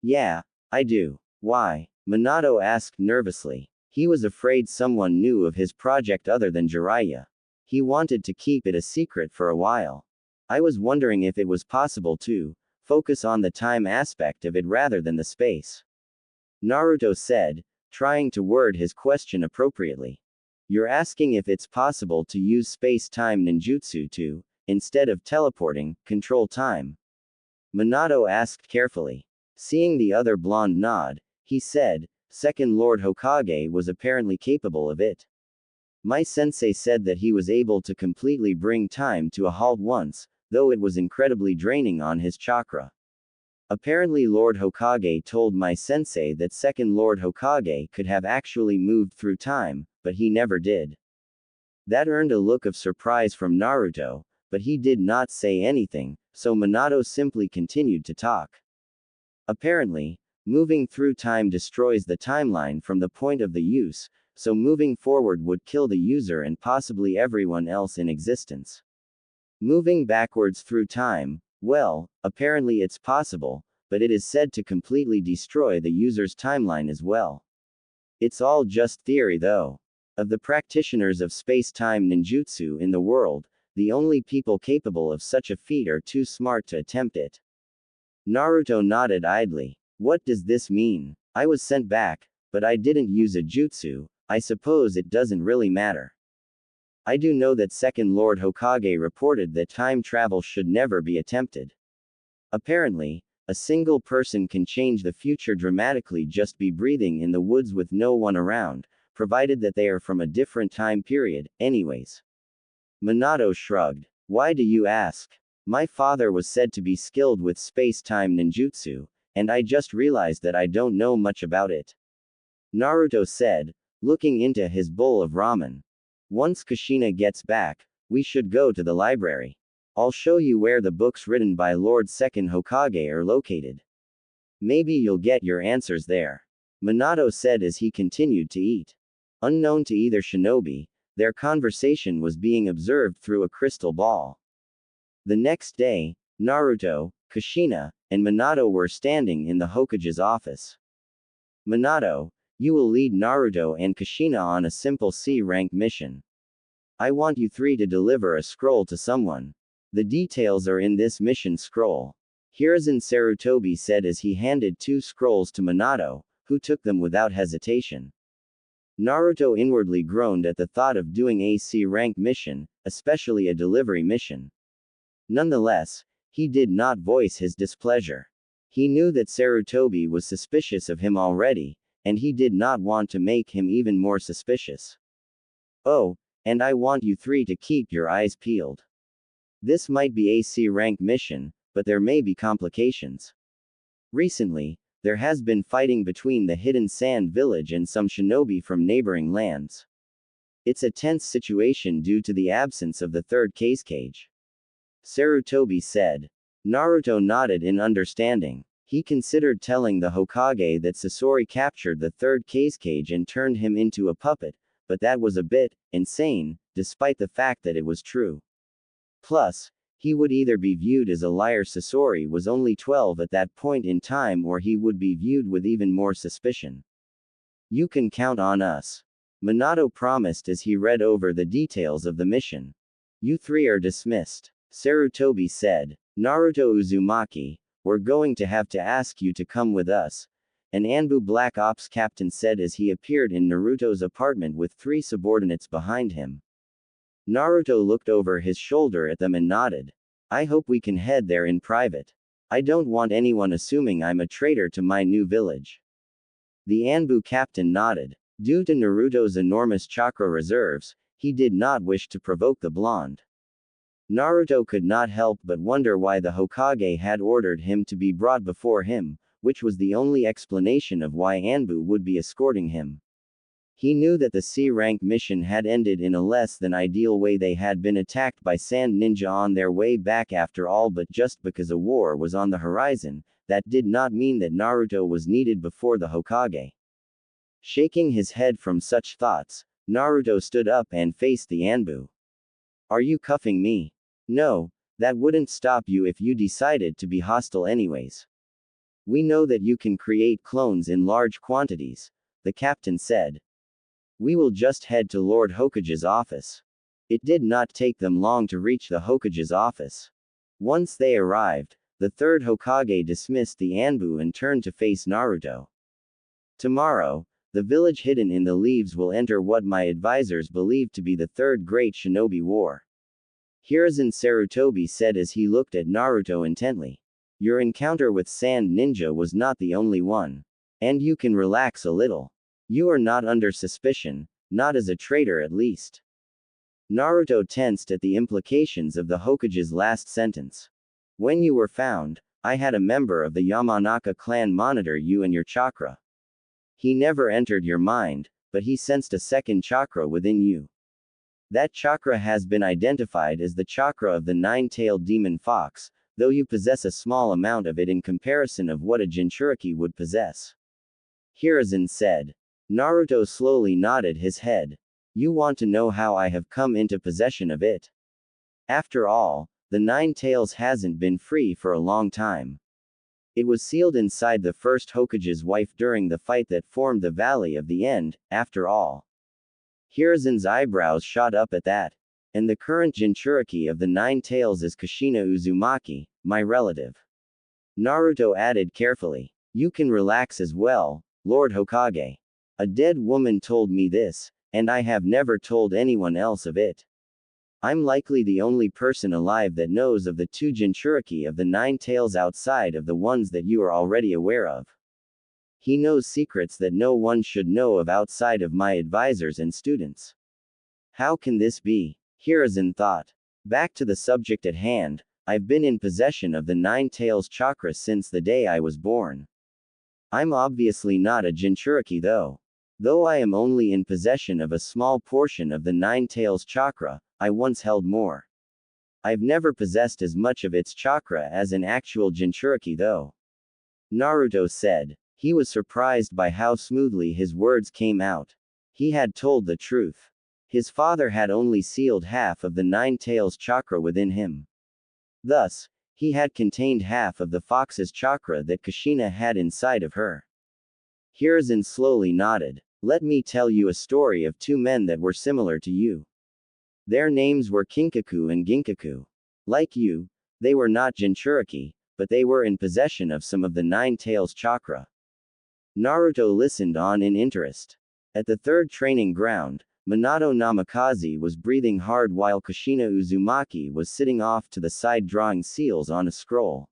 Yeah, I do. Why? Minato asked nervously. He was afraid someone knew of his project other than Jiraiya. He wanted to keep it a secret for a while. I was wondering if it was possible to focus on the time aspect of it rather than the space. Naruto said, trying to word his question appropriately. You're asking if it's possible to use space-time ninjutsu to, instead of teleporting, control time. Minato asked carefully. Seeing the other blonde nod, he said, Second Lord Hokage was apparently capable of it. My sensei said that he was able to completely bring time to a halt once, though it was incredibly draining on his chakra. Apparently Lord Hokage told my sensei that Second Lord Hokage could have actually moved through time, but he never did. That earned a look of surprise from Naruto, but he did not say anything, so Minato simply continued to talk. Apparently, moving through time destroys the timeline from the point of the use, so moving forward would kill the user and possibly everyone else in existence. Moving backwards through time, well, apparently it's possible, but it is said to completely destroy the user's timeline as well. It's all just theory though. Of the practitioners of space-time ninjutsu in the world, the only people capable of such a feat are too smart to attempt it. Naruto nodded idly. What does this mean? I was sent back, but I didn't use a jutsu. I suppose it doesn't really matter. I do know that Second Lord Hokage reported that time travel should never be attempted. Apparently, a single person can change the future dramatically just by breathing in the woods with no one around, provided that they are from a different time period, anyways. Minato shrugged. Why do you ask? My father was said to be skilled with space-time ninjutsu, and I just realized that I don't know much about it. Naruto said, looking into his bowl of ramen. Once Kushina gets back, we should go to the library. I'll show you where the books written by Lord Second Hokage are located. Maybe you'll get your answers there. Minato said as he continued to eat. Unknown to either shinobi, their conversation was being observed through a crystal ball. The next day, Naruto, Kushina, and Minato were standing in the Hokage's office. Minato, you will lead Naruto and Kushina on a simple C-rank mission. I want you three to deliver a scroll to someone. The details are in this mission scroll. Hiruzen Sarutobi said as he handed 2 scrolls to Minato, who took them without hesitation. Naruto inwardly groaned at the thought of doing a C-rank mission, especially a delivery mission. Nonetheless, he did not voice his displeasure. He knew that Sarutobi was suspicious of him already, and he did not want to make him even more suspicious. Oh, and I want you three to keep your eyes peeled. This might be a C-rank mission, but there may be complications. Recently, there has been fighting between the Hidden Sand Village and some shinobi from neighboring lands. It's a tense situation due to the absence of the third cage. Sarutobi said. Naruto nodded in understanding. He considered telling the Hokage that Sasori captured the third cage and turned him into a puppet, but that was a bit insane, despite the fact that it was true. Plus, he would either be viewed as a liar. Sasori was only 12 at that point in time, or he would be viewed with even more suspicion. You can count on us. Minato promised as he read over the details of the mission. You three are dismissed. Sarutobi said. Naruto Uzumaki, we're going to have to ask you to come with us. an Anbu Black Ops captain said as he appeared in Naruto's apartment with 3 subordinates behind him. Naruto looked over his shoulder at them and nodded. I hope we can head there in private. I don't want anyone assuming I'm a traitor to my new village. The Anbu captain nodded. Due to Naruto's enormous chakra reserves, he did not wish to provoke the blonde. Naruto could not help but wonder why the Hokage had ordered him to be brought before him, which was the only explanation of why Anbu would be escorting him. He knew that the C-rank mission had ended in a less than ideal way. They had been attacked by Sand Ninja on their way back after all, but just because a war was on the horizon, that did not mean that Naruto was needed before the Hokage. Shaking his head from such thoughts, Naruto stood up and faced the Anbu. Are you cuffing me? No, that wouldn't stop you if you decided to be hostile anyways. We know that you can create clones in large quantities, the captain said. We will just head to Lord Hokage's office. It did not take them long to reach the Hokage's office. Once they arrived, the third Hokage dismissed the Anbu and turned to face Naruto. Tomorrow, the village hidden in the leaves will enter what my advisors believe to be the Third Great Shinobi War. Hiruzen Sarutobi said as he looked at Naruto intently. Your encounter with Sand Ninja was not the only one. And you can relax a little. You are not under suspicion, not as a traitor at least. Naruto tensed at the implications of the Hokage's last sentence. When you were found, I had a member of the Yamanaka clan monitor you and your chakra. He never entered your mind, but he sensed a second chakra within you. That chakra has been identified as the chakra of the nine-tailed demon fox, though you possess a small amount of it in comparison of what a Jinchuriki would possess. Hiruzen said. Naruto slowly nodded his head. You want to know how I have come into possession of it? After all, the Nine Tails hasn't been free for a long time. It was sealed inside the first Hokage's wife during the fight that formed the Valley of the End, after all. Hiruzen's eyebrows shot up at that. And the current Jinchuriki of the Nine Tails is Kushina Uzumaki, my relative. Naruto added carefully. You can relax as well, Lord Hokage. A dead woman told me this, and I have never told anyone else of it. I'm likely the only person alive that knows of the 2 Jinchuriki of the Nine Tails outside of the ones that you are already aware of. He knows secrets that no one should know of outside of my advisors and students. How can this be? Hiruzen thought. Back to the subject at hand, I've been in possession of the Nine Tails chakra since the day I was born. I'm obviously not a Jinchuriki though. Though I am only in possession of a small portion of the Nine Tails chakra, I once held more. I've never possessed as much of its chakra as an actual Jinchuriki though. Naruto said. He was surprised by how smoothly his words came out. He had told the truth. His father had only sealed half of the Nine Tails chakra within him. Thus, he had contained half of the fox's chakra that Kushina had inside of her. Hiruzen slowly nodded. Let me tell you a story of 2 men that were similar to you. Their names were Kinkaku and Ginkaku. Like you, they were not Jinchuriki, but they were in possession of some of the Nine Tails chakra. Naruto listened on in interest. At the third training ground, Minato Namikaze was breathing hard while Kushina Uzumaki was sitting off to the side drawing seals on a scroll.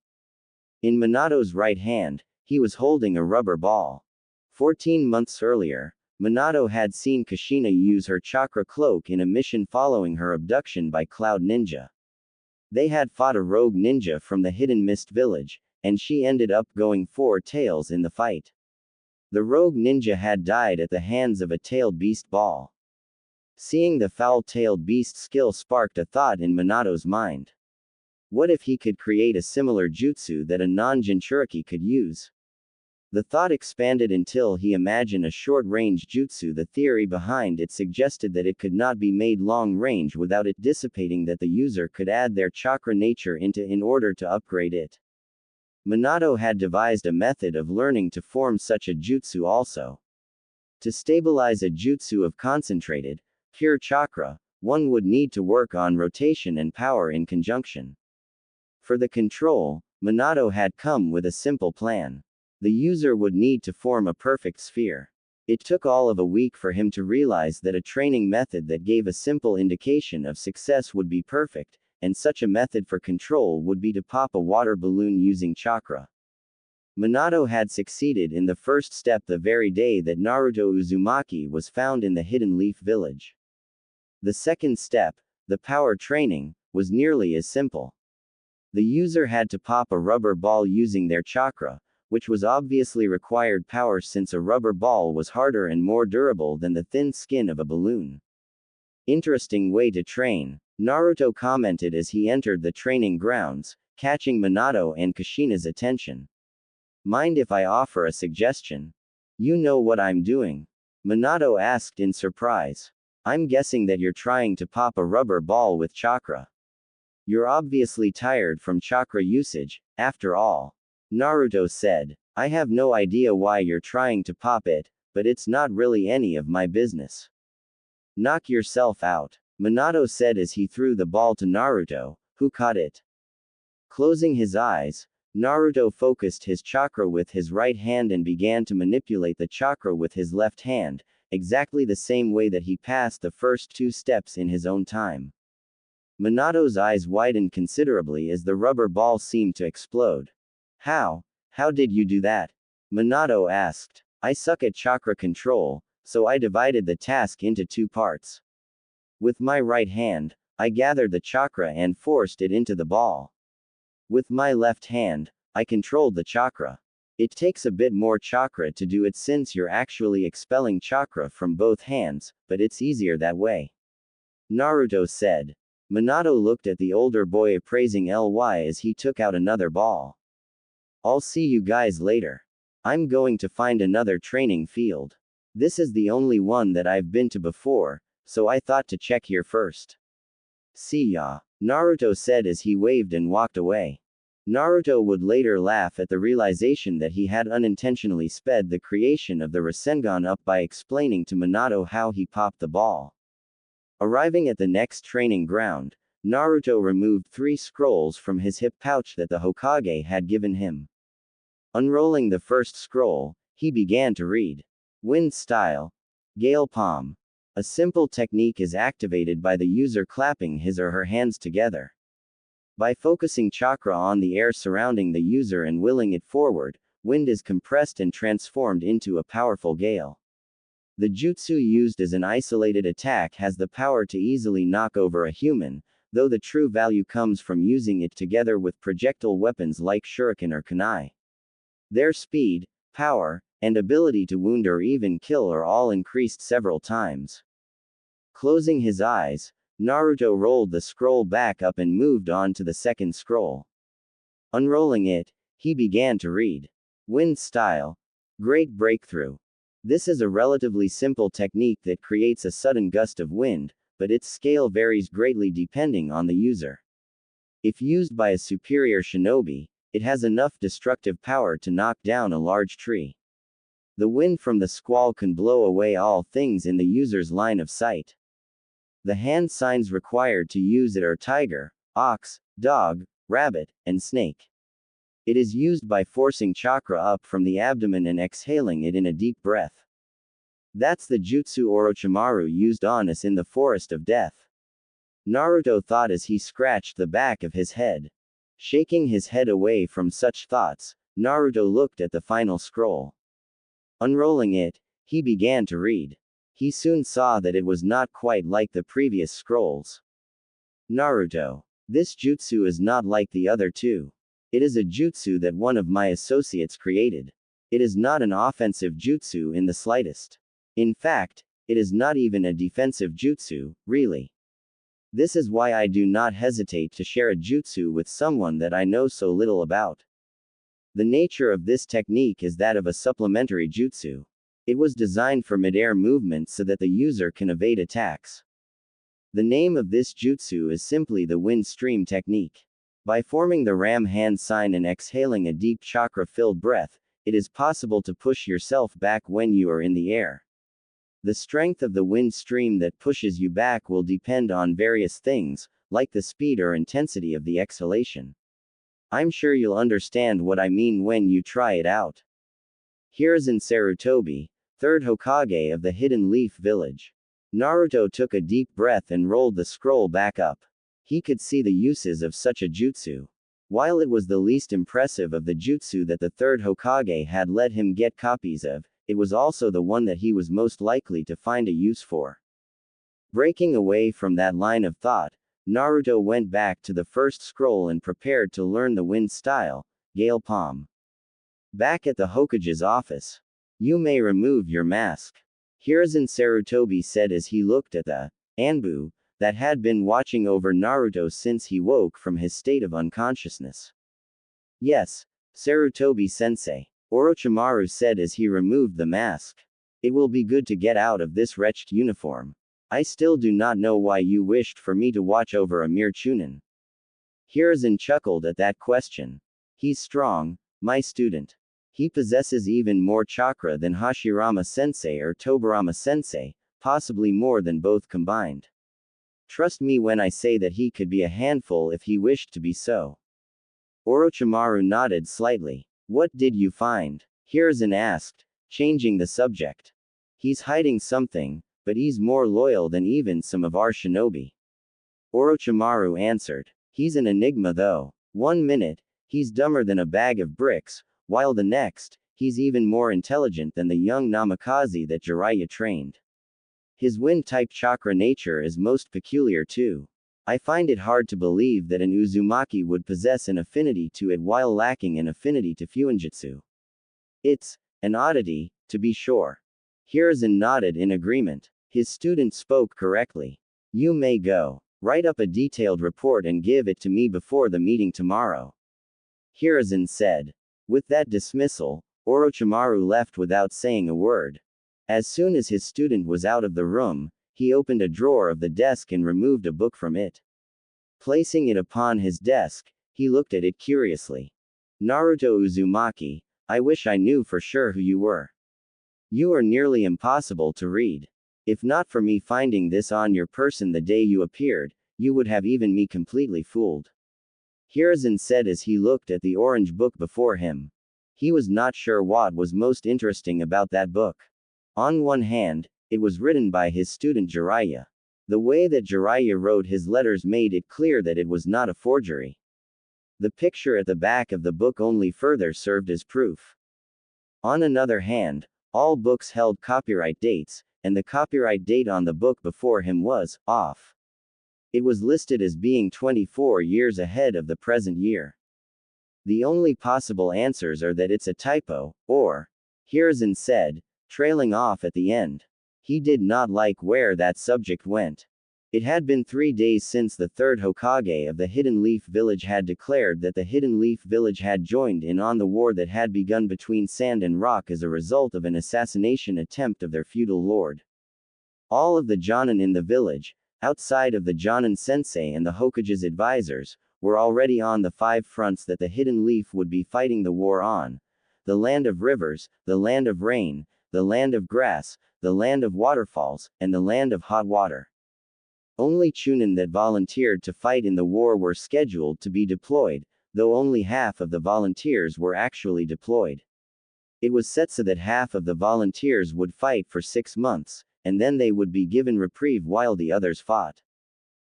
In Minato's right hand, he was holding a rubber ball. 14 months earlier, Minato had seen Kushina use her chakra cloak in a mission following her abduction by Cloud Ninja. They had fought a rogue ninja from the Hidden Mist village, and she ended up going 4 tails in the fight. The rogue ninja had died at the hands of a tailed beast ball. Seeing the foul-tailed beast skill sparked a thought in Minato's mind. What if he could create a similar jutsu that a non-Jinchuriki could use? The thought expanded until he imagined a short-range jutsu. The theory behind it suggested that it could not be made long-range without it dissipating, that the user could add their chakra nature into in order to upgrade it. Minato had devised a method of learning to form such a jutsu also. To stabilize a jutsu of concentrated, pure chakra, one would need to work on rotation and power in conjunction. For the control, Minato had come with a simple plan. The user would need to form a perfect sphere. It took all of a week for him to realize that a training method that gave a simple indication of success would be perfect, and such a method for control would be to pop a water balloon using chakra. Minato had succeeded in the first step the very day that Naruto Uzumaki was found in the Hidden Leaf Village. The second step, the power training, was nearly as simple. The user had to pop a rubber ball using their chakra, which was obviously required power since a rubber ball was harder and more durable than the thin skin of a balloon. Interesting way to train, Naruto commented as he entered the training grounds, catching Minato and Kushina's attention. Mind if I offer a suggestion? You know what I'm doing? Minato asked in surprise. I'm guessing that you're trying to pop a rubber ball with chakra. You're obviously tired from chakra usage, after all. Naruto said. I have no idea why you're trying to pop it, but it's not really any of my business. Knock yourself out, Minato said as he threw the ball to Naruto, who caught it. Closing his eyes, Naruto focused his chakra with his right hand and began to manipulate the chakra with his left hand, exactly the same way that he passed the first two steps in his own time. Minato's eyes widened considerably as the rubber ball seemed to explode. How did you do that? Minato asked. I suck at chakra control, so I divided the task into two parts. With my right hand, I gathered the chakra and forced it into the ball. With my left hand, I controlled the chakra. It takes a bit more chakra to do it since you're actually expelling chakra from both hands, but it's easier that way. Naruto said. Minato looked at the older boy appraising Ly as he took out another ball. I'll see you guys later. I'm going to find another training field. This is the only one that I've been to before, so I thought to check here first. See ya, Naruto said as he waved and walked away. Naruto would later laugh at the realization that he had unintentionally sped the creation of the Rasengan up by explaining to Minato how he popped the ball. Arriving at the next training ground, Naruto removed 3 scrolls from his hip pouch that the Hokage had given him. Unrolling the first scroll, he began to read. Wind Style. Gale Palm. A simple technique is activated by the user clapping his or her hands together. By focusing chakra on the air surrounding the user and willing it forward, wind is compressed and transformed into a powerful gale. The jutsu used as an isolated attack has the power to easily knock over a human, though the true value comes from using it together with projectile weapons like shuriken or kunai. Their speed, power, and ability to wound or even kill are all increased several times. Closing his eyes, Naruto rolled the scroll back up and moved on to the second scroll. Unrolling it, he began to read. Wind Style. Great Breakthrough. This is a relatively simple technique that creates a sudden gust of wind, but its scale varies greatly depending on the user. If used by a superior shinobi, it has enough destructive power to knock down a large tree. The wind from the squall can blow away all things in the user's line of sight. The hand signs required to use it are tiger, ox, dog, rabbit, and snake. It is used by forcing chakra up from the abdomen and exhaling it in a deep breath. That's the jutsu Orochimaru used on us in the Forest of Death. Naruto thought as he scratched the back of his head. Shaking his head away from such thoughts, Naruto looked at the final scroll. Unrolling it, he began to read. He soon saw that it was not quite like the previous scrolls. Naruto. This jutsu is not like the other two. It is a jutsu that one of my associates created. It is not an offensive jutsu in the slightest. In fact, it is not even a defensive jutsu, really. This is why I do not hesitate to share a jutsu with someone that I know so little about. The nature of this technique is that of a supplementary jutsu. It was designed for mid-air movement so that the user can evade attacks. The name of this jutsu is simply the wind stream technique. By forming the ram hand sign and exhaling a deep chakra-filled breath, it is possible to push yourself back when you are in the air. The strength of the wind stream that pushes you back will depend on various things, like the speed or intensity of the exhalation. I'm sure you'll understand what I mean when you try it out. Hiruzen Sarutobi, 3rd Hokage of the Hidden Leaf Village. Naruto took a deep breath and rolled the scroll back up. He could see the uses of such a jutsu. While it was the least impressive of the jutsu that the 3rd Hokage had let him get copies of, it was also the one that he was most likely to find a use for. Breaking away from that line of thought, Naruto went back to the first scroll and prepared to learn the wind style, Gale Palm. Back at the Hokage's office. You may remove your mask. Hiruzen Sarutobi said as he looked at the Anbu that had been watching over Naruto since he woke from his state of unconsciousness. Yes, Sarutobi-sensei, Orochimaru said as he removed the mask. It will be good to get out of this wretched uniform. I still do not know why you wished for me to watch over a mere chunin. Hiruzen chuckled at that question. He's strong, my student. He possesses even more chakra than Hashirama-sensei or Tobirama-sensei, possibly more than both combined. Trust me when I say that he could be a handful if he wished to be so. Orochimaru nodded slightly. What did you find? Hiruzen asked, changing the subject. He's hiding something, but he's more loyal than even some of our shinobi. Orochimaru answered. He's an enigma though. 1 minute, he's dumber than a bag of bricks, while the next, he's even more intelligent than the young Namikaze that Jiraiya trained. His wind-type chakra nature is most peculiar too. I find it hard to believe that an Uzumaki would possess an affinity to it while lacking an affinity to Fuinjutsu. It's an oddity, to be sure. Hiruzen nodded in agreement. His student spoke correctly. You may go. Write up a detailed report and give it to me before the meeting tomorrow. Hiruzen said. With that dismissal, Orochimaru left without saying a word. As soon as his student was out of the room, he opened a drawer of the desk and removed a book from it. Placing it upon his desk, he looked at it curiously. Naruto Uzumaki, I wish I knew for sure who you were. You are nearly impossible to read. If not for me finding this on your person the day you appeared, you would have even me completely fooled. Hiruzen said as he looked at the orange book before him. He was not sure what was most interesting about that book. On one hand, it was written by his student Jiraiya. The way that Jiraiya wrote his letters made it clear that it was not a forgery. The picture at the back of the book only further served as proof. On another hand, all books held copyright dates, and the copyright date on the book before him was off. It was listed as being 24 years ahead of the present year. The only possible answers are that it's a typo, or, Hiruzen said, trailing off at the end. He did not like where that subject went. It had been 3 days since the 3rd Hokage of the Hidden Leaf Village had declared that the Hidden Leaf Village had joined in on the war that had begun between Sand and Rock as a result of an assassination attempt of their feudal lord. All of the Jonin in the village, outside of the Jonin sensei and the Hokage's advisors, were already on the 5 fronts that the Hidden Leaf would be fighting the war on: the land of rivers, the land of rain, the land of grass, the land of waterfalls, and the land of hot water. Only Chunin that volunteered to fight in the war were scheduled to be deployed, though only half of the volunteers were actually deployed. It was set so that half of the volunteers would fight for 6 months, and then they would be given reprieve while the others fought.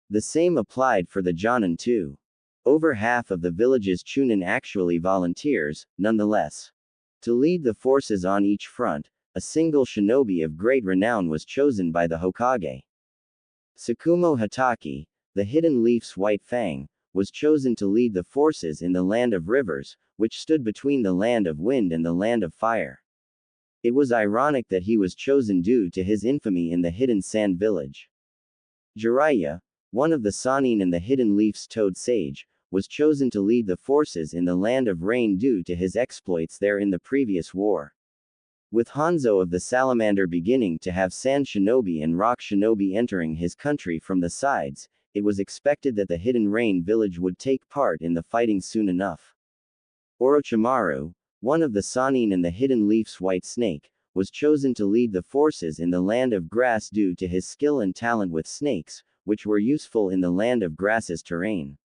The same applied for the Jonin too. Over half of the village's Chunin actually volunteers, nonetheless. To lead the forces on each front, a single shinobi of great renown was chosen by the Hokage. Tsukumo Hatake, the Hidden Leaf's White Fang, was chosen to lead the forces in the land of rivers, which stood between the land of wind and the land of fire. It was ironic that he was chosen due to his infamy in the Hidden Sand Village. Jiraiya, one of the Sannin and the Hidden Leaf's Toad Sage, was chosen to lead the forces in the land of rain due to his exploits there in the previous war. With Hanzo of the Salamander beginning to have Sand Shinobi and Rock Shinobi entering his country from the sides, it was expected that the Hidden Rain Village would take part in the fighting soon enough. Orochimaru, one of the Sannin and the Hidden Leaf's White Snake, was chosen to lead the forces in the land of grass due to his skill and talent with snakes, which were useful in the land of grass's terrain.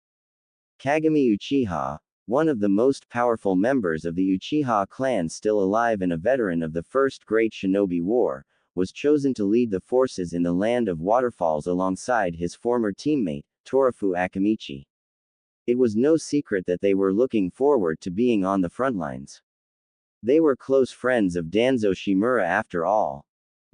Kagami Uchiha, one of the most powerful members of the Uchiha clan still alive and a veteran of the First Great Shinobi War, was chosen to lead the forces in the Land of Waterfalls alongside his former teammate, Torafu Akamichi. It was no secret that they were looking forward to being on the front lines. They were close friends of Danzo Shimura after all.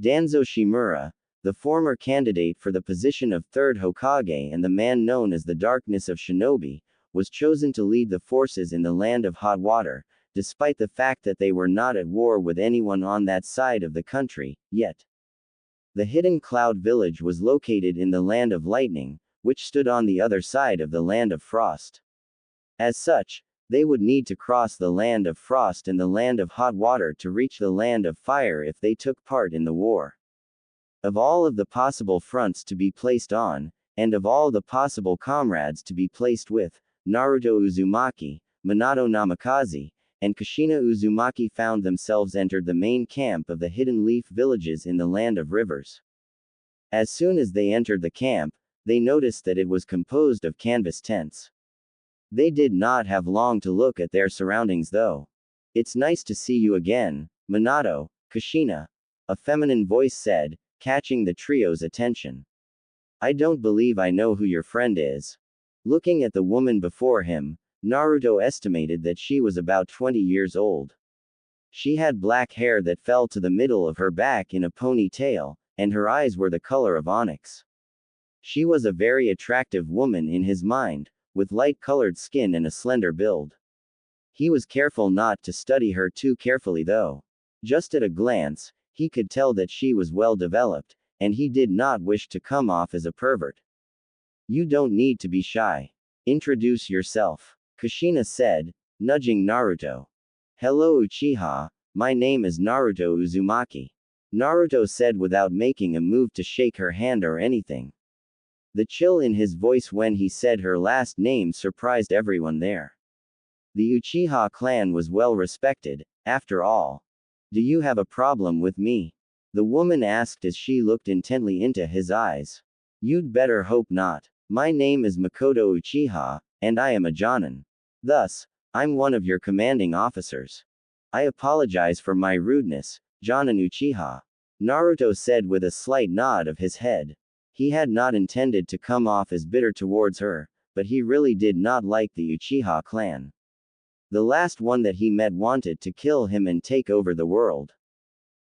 Danzo Shimura, the former candidate for the position of third Hokage and the man known as the Darkness of Shinobi, was chosen to lead the forces in the Land of Hot Water, despite the fact that they were not at war with anyone on that side of the country, yet. The Hidden Cloud Village was located in the Land of Lightning, which stood on the other side of the Land of Frost. As such, they would need to cross the Land of Frost and the Land of Hot Water to reach the Land of Fire if they took part in the war. Of all of the possible fronts to be placed on, and of all the possible comrades to be placed with, Naruto Uzumaki, Minato Namikaze, and Kushina Uzumaki found themselves entered the main camp of the Hidden Leaf Villages in the Land of Rivers. As soon as they entered the camp, they noticed that it was composed of canvas tents. They did not have long to look at their surroundings though. "It's nice to see you again, Minato, Kushina," a feminine voice said, catching the trio's attention. "I don't believe I know who your friend is." Looking at the woman before him, Naruto estimated that she was about 20 years old. She had black hair that fell to the middle of her back in a ponytail, and her eyes were the color of onyx. She was a very attractive woman in his mind, with light-colored skin and a slender build. He was careful not to study her too carefully though. Just at a glance, he could tell that she was well developed, and he did not wish to come off as a pervert. "You don't need to be shy. Introduce yourself," Kushina said, nudging Naruto. "Hello Uchiha, my name is Naruto Uzumaki," Naruto said without making a move to shake her hand or anything. The chill in his voice when he said her last name surprised everyone there. The Uchiha clan was well respected, after all. "Do you have a problem with me?" the woman asked as she looked intently into his eyes. "You'd better hope not. My name is Makoto Uchiha, and I am a Jonin. Thus, I'm one of your commanding officers. I apologize for my rudeness, Jonin Uchiha," Naruto said with a slight nod of his head. He had not intended to come off as bitter towards her, but he really did not like the Uchiha clan. The last one that he met wanted to kill him and take over the world.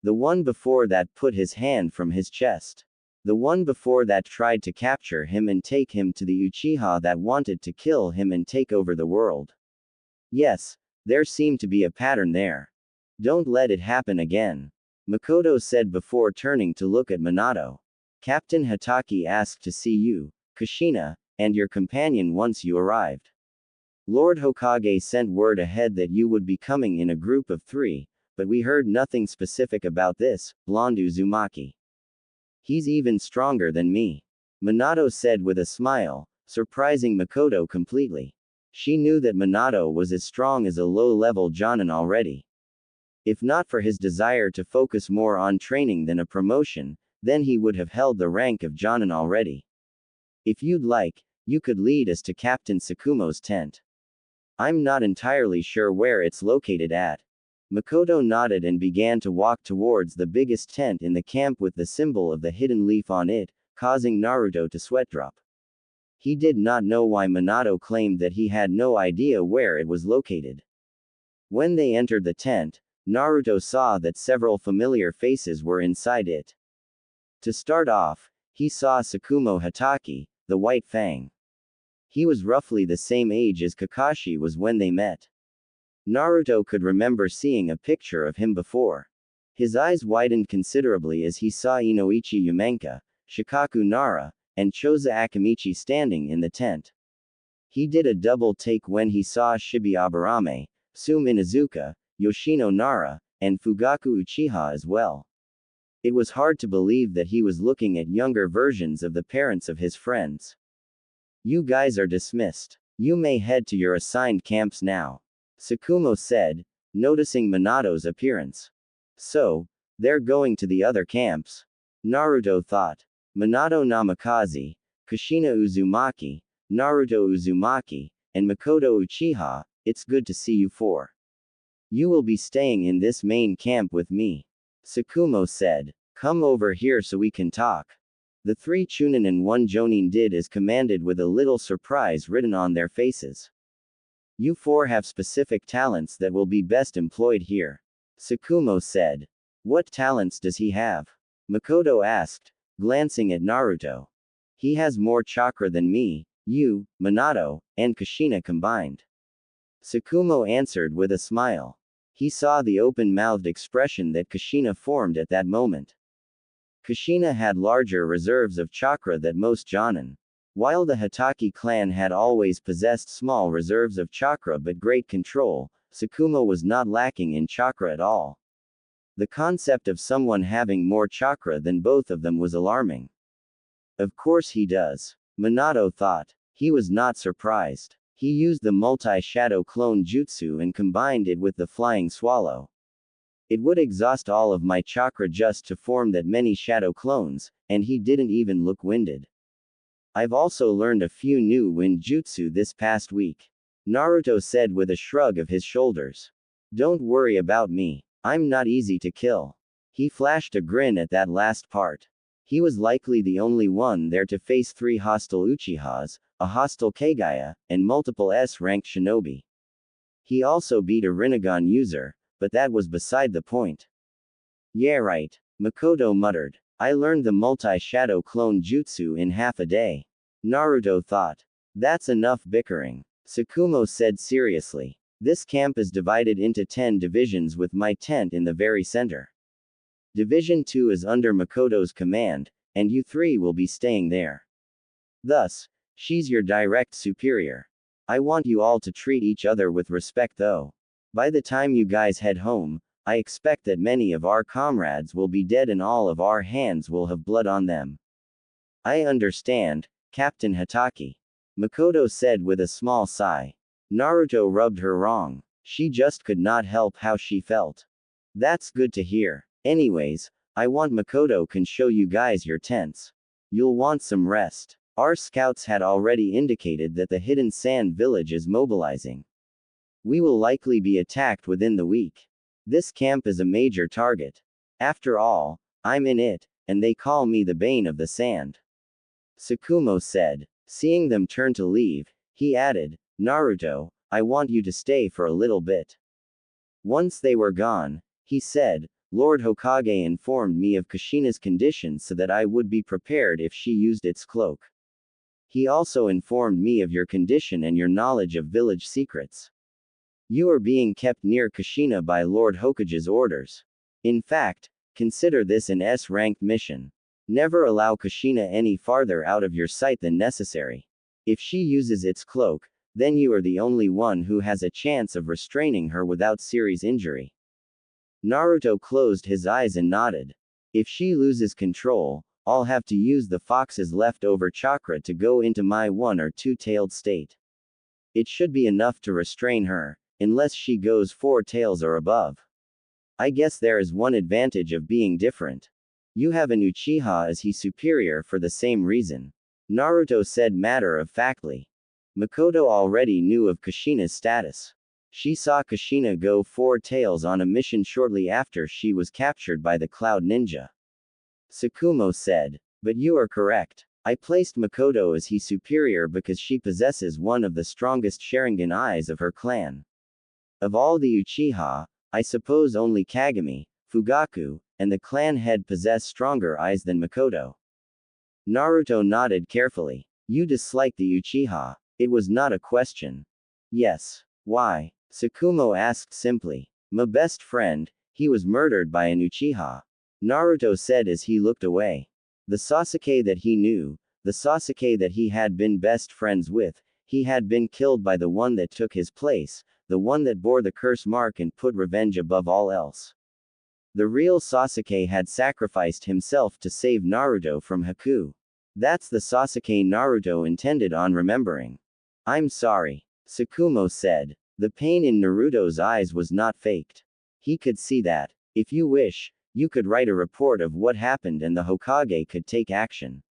The one before that put his hand from his chest. The one before that tried to capture him and take him to the Uchiha that wanted to kill him and take over the world. Yes, there seemed to be a pattern there. "Don't let it happen again," Makoto said before turning to look at Minato. "Captain Hatake asked to see you, Kushina, and your companion once you arrived. Lord Hokage sent word ahead that you would be coming in a group of 3, but we heard nothing specific about this, blonde Uzumaki. He's even stronger than me," Minato said with a smile, surprising Makoto completely. She knew that Minato was as strong as a low-level Jonin already. If not for his desire to focus more on training than a promotion, then he would have held the rank of Jonin already. "If you'd like, you could lead us to Captain Tsukumo's tent. I'm not entirely sure where it's located at." Makoto nodded and began to walk towards the biggest tent in the camp with the symbol of the hidden leaf on it, causing Naruto to sweat drop. He did not know why Minato claimed that he had no idea where it was located. When they entered the tent, Naruto saw that several familiar faces were inside it. To start off, he saw Tsukumo Hatake, the White Fang. He was roughly the same age as Kakashi was when they met. Naruto could remember seeing a picture of him before. His eyes widened considerably as he saw Inoichi Umenka, Shikaku Nara, and Choza Akamichi standing in the tent. He did a double take when he saw Shibi Aburame, Tsume Inuzuka, Yoshino Nara, and Fugaku Uchiha as well. It was hard to believe that he was looking at younger versions of the parents of his friends. "You guys are dismissed. You may head to your assigned camps now," Tsukumo said, noticing Minato's appearance. "So, they're going to the other camps?" Naruto thought. Minato Namikaze, Kushina Uzumaki, Naruto Uzumaki, and Makoto Uchiha, It's good to see you four. You will be staying in this main camp with me. Tsukumo said. Come over here so we can talk. The 3 Chunin and 1 Jonin did as commanded with a little surprise written on their faces. You four have specific talents that will be best employed here. Tsukumo said. What talents does he have? Makoto asked, glancing at Naruto. He has more chakra than me, you, Minato, and Kushina combined. Tsukumo answered with a smile. He saw the open-mouthed expression that Kushina formed at that moment. Kushina had larger reserves of chakra than most Jonin. While the Hitaki clan had always possessed small reserves of chakra but great control, Tsukumo was not lacking in chakra at all. The concept of someone having more chakra than both of them was alarming. Of course he does. Minato thought. He was not surprised. He used the multi-shadow clone jutsu and combined it with the flying swallow. It would exhaust all of my chakra just to form that many shadow clones, and he didn't even look winded. I've also learned a few new wind jutsu this past week. Naruto said with a shrug of his shoulders. Don't worry about me. I'm not easy to kill. He flashed a grin at that last part. He was likely the only one there to face 3 hostile Uchihas, a hostile Kagaya, and multiple S-ranked shinobi. He also beat a Rinnegan user, but that was beside the point. Yeah right, Makoto muttered. I learned the multi-shadow clone jutsu in half a day. Naruto thought. That's enough bickering. Tsukumo said seriously. This camp is divided into 10 divisions with my tent in the very center. Division 2 is under Makoto's command, and you 3 will be staying there. Thus, she's your direct superior. I want you all to treat each other with respect though. By the time you guys head home, I expect that many of our comrades will be dead and all of our hands will have blood on them. I understand, Captain Hitaki. Makoto said with a small sigh. Naruto rubbed her wrong. She just could not help how she felt. That's good to hear. Anyways, I want Makoto can show you guys your tents. You'll want some rest. Our scouts had already indicated that the hidden sand village is mobilizing. We will likely be attacked within the week. This camp is a major target. After all, I'm in it, and they call me the Bane of the Sand. Tsukumo said. Seeing them turn to leave, he added, Naruto, I want you to stay for a little bit. Once they were gone, he said, Lord Hokage informed me of Kushina's condition so that I would be prepared if she used its cloak. He also informed me of your condition and your knowledge of village secrets. You are being kept near Kushina by Lord Hokage's orders. In fact, consider this an S-ranked mission. Never allow Kushina any farther out of your sight than necessary. If she uses its cloak, then you are the only one who has a chance of restraining her without serious injury. Naruto closed his eyes and nodded. If she loses control, I'll have to use the fox's leftover chakra to go into my 1 or 2-tailed state. It should be enough to restrain her, unless she goes 4 tails or above. I guess there is one advantage of being different. You have an Uchiha as he superior for the same reason. Naruto said matter-of-factly. Makoto already knew of Kushina's status. She saw Kushina go 4 tails on a mission shortly after she was captured by the Cloud Ninja. Tsukumo said. But you are correct. I placed Makoto as he superior because she possesses one of the strongest Sharingan eyes of her clan. Of all the Uchiha, I suppose only Kagami, Fugaku, and the clan head possess stronger eyes than Makoto. Naruto nodded carefully. You dislike the Uchiha. It was not a question. Yes. Why? Tsukumo asked simply. My best friend, he was murdered by an Uchiha. Naruto said as he looked away. The Sasuke that he knew, the Sasuke that he had been best friends with, he had been killed by the one that took his place, the one that bore the curse mark and put revenge above all else. The real Sasuke had sacrificed himself to save Naruto from Haku. That's the Sasuke Naruto intended on remembering. I'm sorry. Tsukumo said. The pain in Naruto's eyes was not faked. He could see that. If you wish, you could write a report of what happened and the Hokage could take action.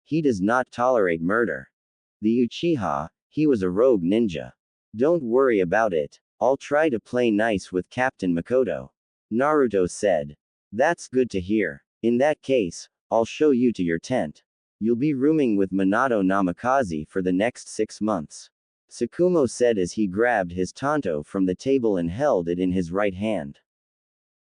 He does not tolerate murder. The Uchiha, he was a rogue ninja. Don't worry about it. I'll try to play nice with Captain Makoto. Naruto said. That's good to hear. In that case, I'll show you to your tent. You'll be rooming with Minato Namikaze for the next 6 months. Tsukumo said as he grabbed his tanto from the table and held it in his right hand.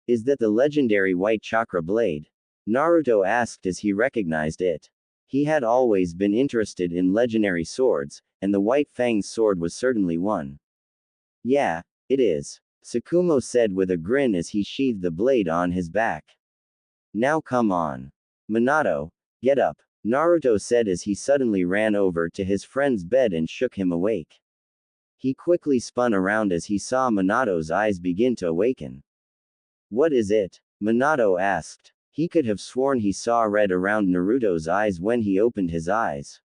Is that the legendary white chakra blade? Naruto asked as he recognized it. He had always been interested in legendary swords, and the White Fang's sword was certainly one. Yeah, it is. Tsukumo said with a grin as he sheathed the blade on his back. Now come on. Minato, get up, Naruto said as he suddenly ran over to his friend's bed and shook him awake. He quickly spun around as he saw Minato's eyes begin to awaken. What is it? Minato asked. He could have sworn he saw red around Naruto's eyes when he opened his eyes.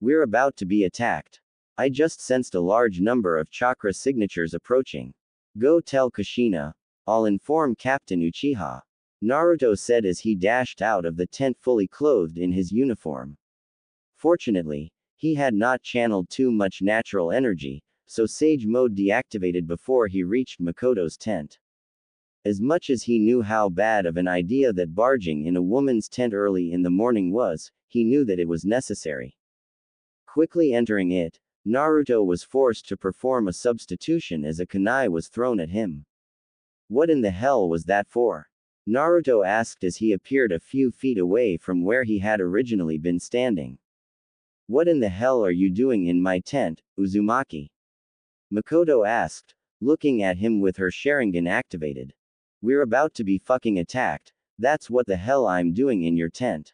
We're about to be attacked. I just sensed a large number of chakra signatures approaching. Go tell Kushina. I'll inform Captain Uchiha. Naruto said as he dashed out of the tent fully clothed in his uniform. Fortunately, he had not channeled too much natural energy, so Sage Mode deactivated before he reached Makoto's tent. As much as he knew how bad of an idea that barging in a woman's tent early in the morning was, he knew that it was necessary. Quickly entering it, Naruto was forced to perform a substitution as a kunai was thrown at him. What in the hell was that for? Naruto asked as he appeared a few feet away from where he had originally been standing. What in the hell are you doing in my tent, Uzumaki? Makoto asked, looking at him with her Sharingan activated. We're about to be fucking attacked, that's what the hell I'm doing in your tent.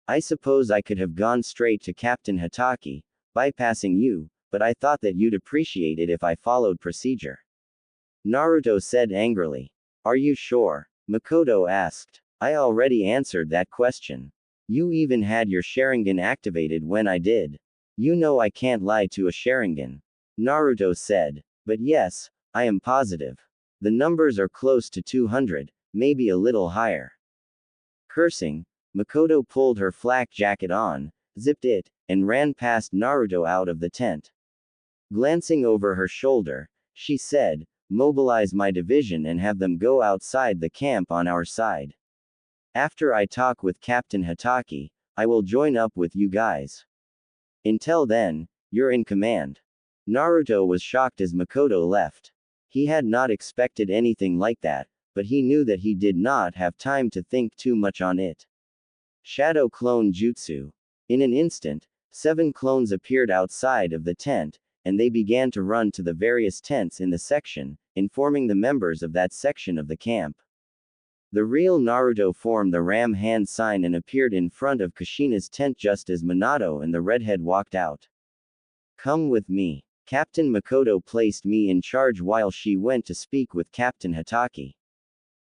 I suppose I could have gone straight to Captain Hatake, bypassing you, but I thought that you'd appreciate it if I followed procedure. Naruto said angrily. Are you sure? Makoto asked. I already answered that question. You even had your Sharingan activated when I did. You know I can't lie to a Sharingan. Naruto said. But yes, I am positive. The numbers are close to 200, maybe a little higher. Cursing, Makoto pulled her flak jacket on, zipped it, and ran past Naruto out of the tent. Glancing over her shoulder, she said, mobilize my division and have them go outside the camp on our side. After I talk with Captain Hatake, I will join up with you guys. Until then, you're in command. Naruto was shocked as Makoto left. He had not expected anything like that, but he knew that he did not have time to think too much on it. Shadow Clone Jutsu. In an instant, 7 clones appeared outside of the tent, and they began to run to the various tents in the section, informing the members of that section of the camp. The real Naruto formed the ram hand sign and appeared in front of Kushina's tent just as Minato and the redhead walked out. Come with me. Captain Makoto placed me in charge while she went to speak with Captain Hatake.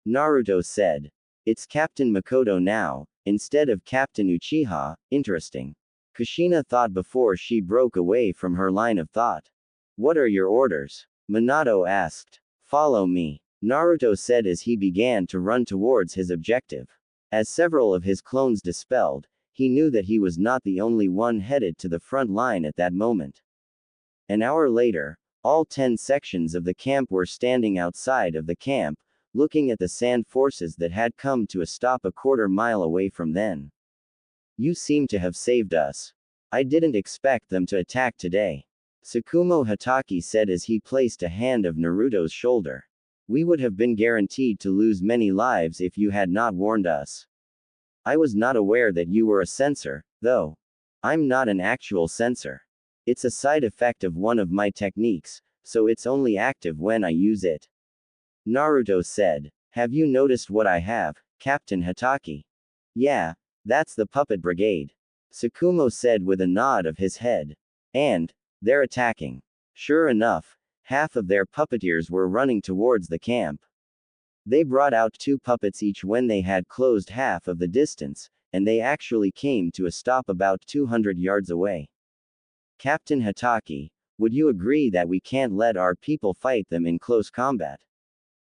Naruto said. It's Captain Makoto now, instead of Captain Uchiha, interesting. Kushina thought before she broke away from her line of thought. What are your orders? Minato asked. Follow me. Naruto said as he began to run towards his objective. As several of his clones dispelled, he knew that he was not the only one headed to the front line at that moment. An hour later, all 10 sections of the camp were standing outside of the camp, looking at the sand forces that had come to a stop a quarter-mile away from them. You seem to have saved us. I didn't expect them to attack today. Tsukumo Hatake said as he placed a hand on Naruto's shoulder. We would have been guaranteed to lose many lives if you had not warned us. I was not aware that you were a censor, though. I'm not an actual censor. It's a side effect of one of my techniques, so it's only active when I use it. Naruto said. Have you noticed what I have, Captain Hatake? Yeah, that's the puppet brigade. Tsukumo said with a nod of his head. And, they're attacking. Sure enough, half of their puppeteers were running towards the camp. They brought out 2 puppets each when they had closed half of the distance, and they actually came to a stop about 200 yards away. Captain Hatake, would you agree that we can't let our people fight them in close combat?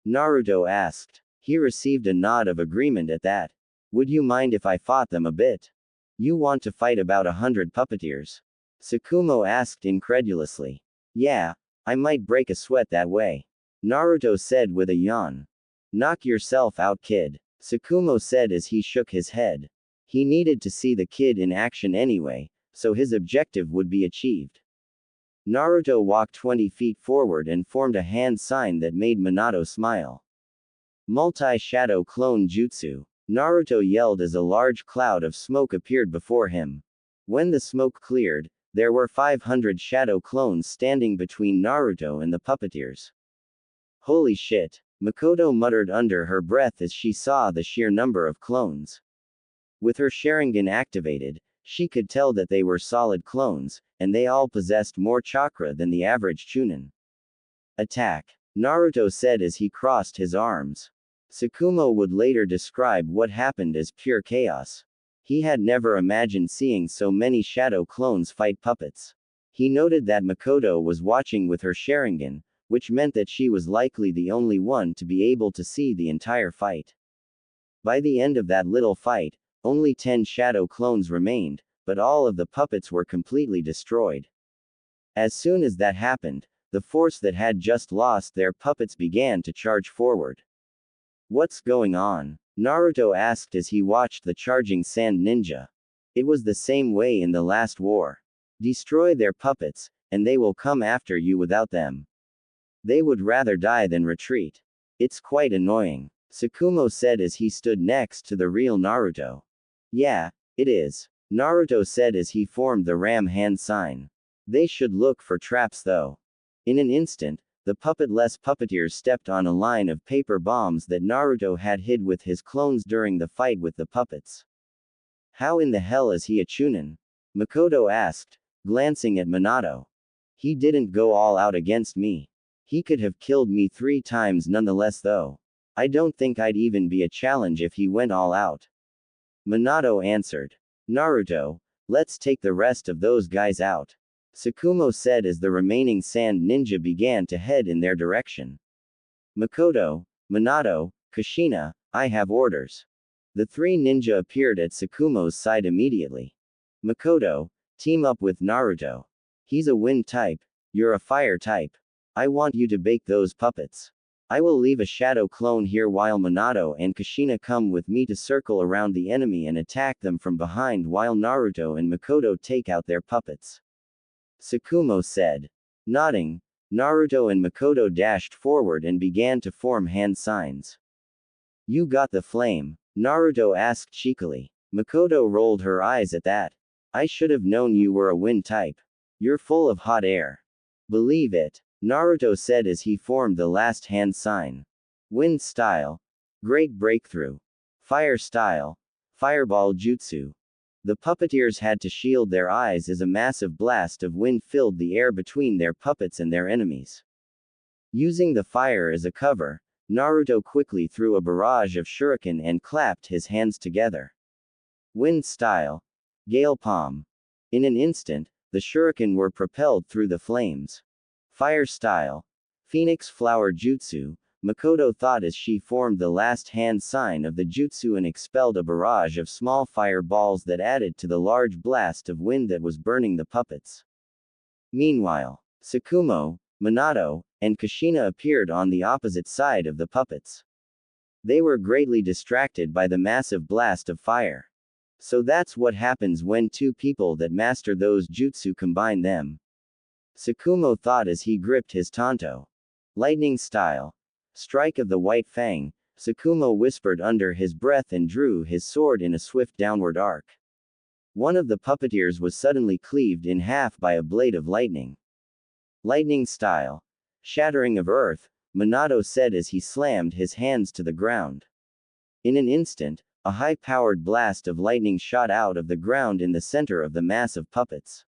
Naruto asked. He received a nod of agreement at that. Would you mind if I fought them a bit? You want to fight about 100 puppeteers? Tsukumo asked incredulously. Yeah, I might break a sweat that way. Naruto said with a yawn. Knock yourself out, kid. Tsukumo said as he shook his head. He needed to see the kid in action anyway, so his objective would be achieved. Naruto walked 20 feet forward and formed a hand sign that made Minato smile. Multi-shadow clone jutsu. Naruto yelled as a large cloud of smoke appeared before him. When the smoke cleared, there were 500 shadow clones standing between Naruto and the puppeteers. Holy shit, Makoto muttered under her breath as she saw the sheer number of clones. With her Sharingan activated, she could tell that they were solid clones, and they all possessed more chakra than the average Chunin. Attack, Naruto said as he crossed his arms. Tsukumo would later describe what happened as pure chaos. He had never imagined seeing so many shadow clones fight puppets. He noted that Makoto was watching with her Sharingan, which meant that she was likely the only one to be able to see the entire fight. By the end of that little fight, only 10 shadow clones remained, but all of the puppets were completely destroyed. As soon as that happened, the force that had just lost their puppets began to charge forward. What's going on? Naruto asked as he watched the charging sand ninja. It was the same way in the last war. Destroy their puppets, and they will come after you without them. They would rather die than retreat. It's quite annoying, Tsukumo said as he stood next to the real Naruto. Yeah, it is, Naruto said as he formed the ram hand sign. They should look for traps though. In an instant, the puppetless puppeteers stepped on a line of paper bombs that Naruto had hid with his clones during the fight with the puppets. How in the hell is he a Chunin? Makoto asked, glancing at Minato. He didn't go all out against me. He could have killed me 3 times nonetheless though. I don't think I'd even be a challenge if he went all out. Minato answered. Naruto, let's take the rest of those guys out, Tsukumo said as the remaining sand ninja began to head in their direction. Makoto, Minato, Kushina, I have orders. The 3 ninja appeared at Tsukumo's side immediately. Makoto, team up with Naruto. He's a wind type, you're a fire type. I want you to bake those puppets. I will leave a shadow clone here while Minato and Kushina come with me to circle around the enemy and attack them from behind while Naruto and Makoto take out their puppets. Tsukumo said. Nodding, Naruto and Makoto dashed forward and began to form hand signs. You got the flame? Naruto asked cheekily. Makoto rolled her eyes at that. I should have known you were a wind type. You're full of hot air. Believe it, Naruto said as he formed the last hand sign. Wind style. Great breakthrough. Fire style. Fireball jutsu. The puppeteers had to shield their eyes as a massive blast of wind filled the air between their puppets and their enemies. Using the fire as a cover, Naruto quickly threw a barrage of shuriken and clapped his hands together. Wind style. Gale palm. In an instant, the shuriken were propelled through the flames. Fire style. Phoenix flower jutsu, Makoto thought as she formed the last hand sign of the jutsu and expelled a barrage of small fireballs that added to the large blast of wind that was burning the puppets. Meanwhile, Tsukumo, Minato, and Kushina appeared on the opposite side of the puppets. They were greatly distracted by the massive blast of fire. So that's what happens when 2 people that master those jutsu combine them. Tsukumo thought as he gripped his tanto. Lightning style. Strike of the white fang, Tsukumo whispered under his breath and drew his sword in a swift downward arc. One of the puppeteers was suddenly cleaved in half by a blade of lightning. Lightning style. Shattering of earth, Minato said as he slammed his hands to the ground. In an instant, a high-powered blast of lightning shot out of the ground in the center of the mass of puppets.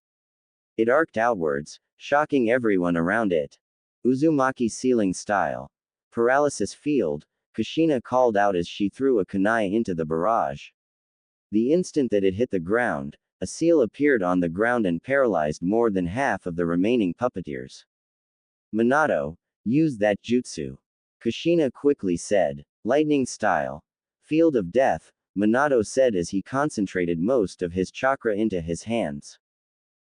It arced outwards, shocking everyone around it. Uzumaki ceiling style. Paralysis field, Kushina called out as she threw a kunai into the barrage. The instant that it hit the ground, a seal appeared on the ground and paralyzed more than half of the remaining puppeteers. Minato, use that jutsu, Kushina quickly said. Lightning style. Field of death, Minato said as he concentrated most of his chakra into his hands.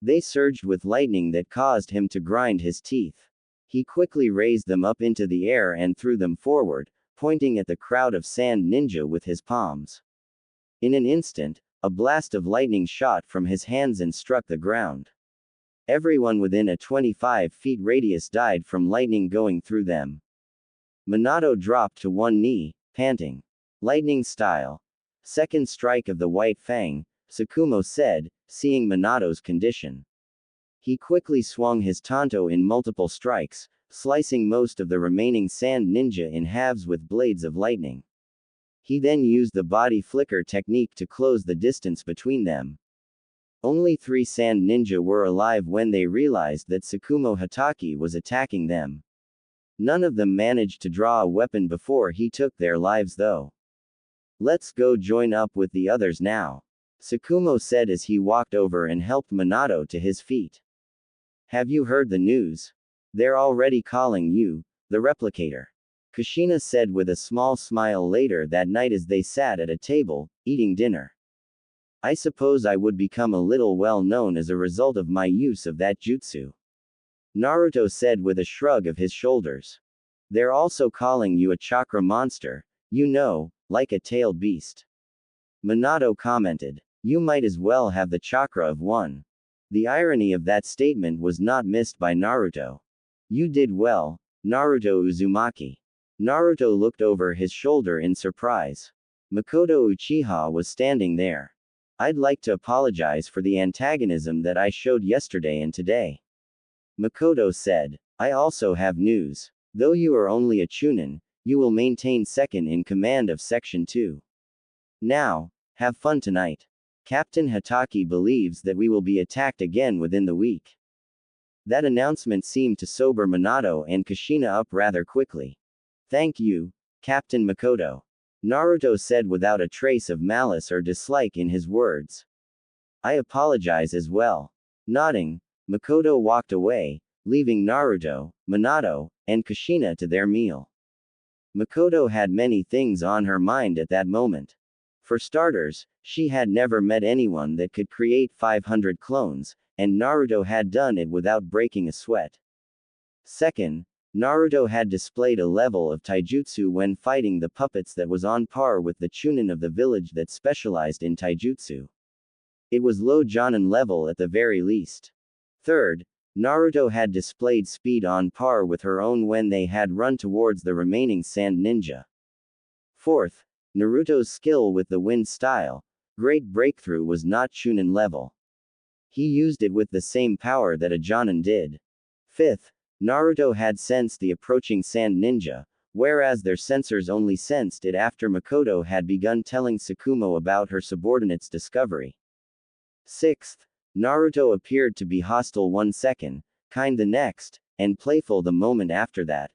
They surged with lightning that caused him to grind his teeth. He quickly raised them up into the air and threw them forward, pointing at the crowd of sand ninja with his palms. In an instant, a blast of lightning shot from his hands and struck the ground. Everyone within a 25 feet radius died from lightning going through them. Minato dropped to one knee, panting. Lightning style. Second strike of the White Fang, Tsukumo said, seeing Minato's condition. He quickly swung his tanto in multiple strikes, slicing most of the remaining sand ninja in halves with blades of lightning. He then used the body flicker technique to close the distance between them. Only 3 sand ninja were alive when they realized that Tsukumo Hatake was attacking them. None of them managed to draw a weapon before he took their lives though. Let's go join up with the others now, Tsukumo said as he walked over and helped Minato to his feet. Have you heard the news? They're already calling you, the replicator, Kushina said with a small smile later that night as they sat at a table, eating dinner. I suppose I would become a little well known as a result of my use of that jutsu, Naruto said with a shrug of his shoulders. They're also calling you a chakra monster, you know, like a tailed beast. Minato commented. You might as well have the chakra of one. The irony of that statement was not missed by Naruto. You did well, Naruto Uzumaki. Naruto looked over his shoulder in surprise. Makoto Uchiha was standing there. I'd like to apologize for the antagonism that I showed yesterday and today, Makoto said. I also have news. Though you are only a chunin, you will maintain second in command of Section 2. Now, have fun tonight. Captain Hatake believes that we will be attacked again within the week. That announcement seemed to sober Minato and Kushina up rather quickly. Thank you, Captain Makoto, Naruto said without a trace of malice or dislike in his words. I apologize as well. Nodding, Makoto walked away, leaving Naruto, Minato, and Kushina to their meal. Makoto had many things on her mind at that moment. For starters, she had never met anyone that could create 500 clones, and Naruto had done it without breaking a sweat. Second, Naruto had displayed a level of taijutsu when fighting the puppets that was on par with the chunin of the village that specialized in taijutsu. It was low jonin level at the very least. Third, Naruto had displayed speed on par with her own when they had run towards the remaining sand ninja. Fourth, Naruto's skill with the wind style, Great Breakthrough, was not chunin level. He used it with the same power that a jonin did. Fifth, Naruto had sensed the approaching sand ninja, whereas their sensors only sensed it after Makoto had begun telling Tsukumo about her subordinate's discovery. Sixth, Naruto appeared to be hostile one second, kind the next, and playful the moment after that.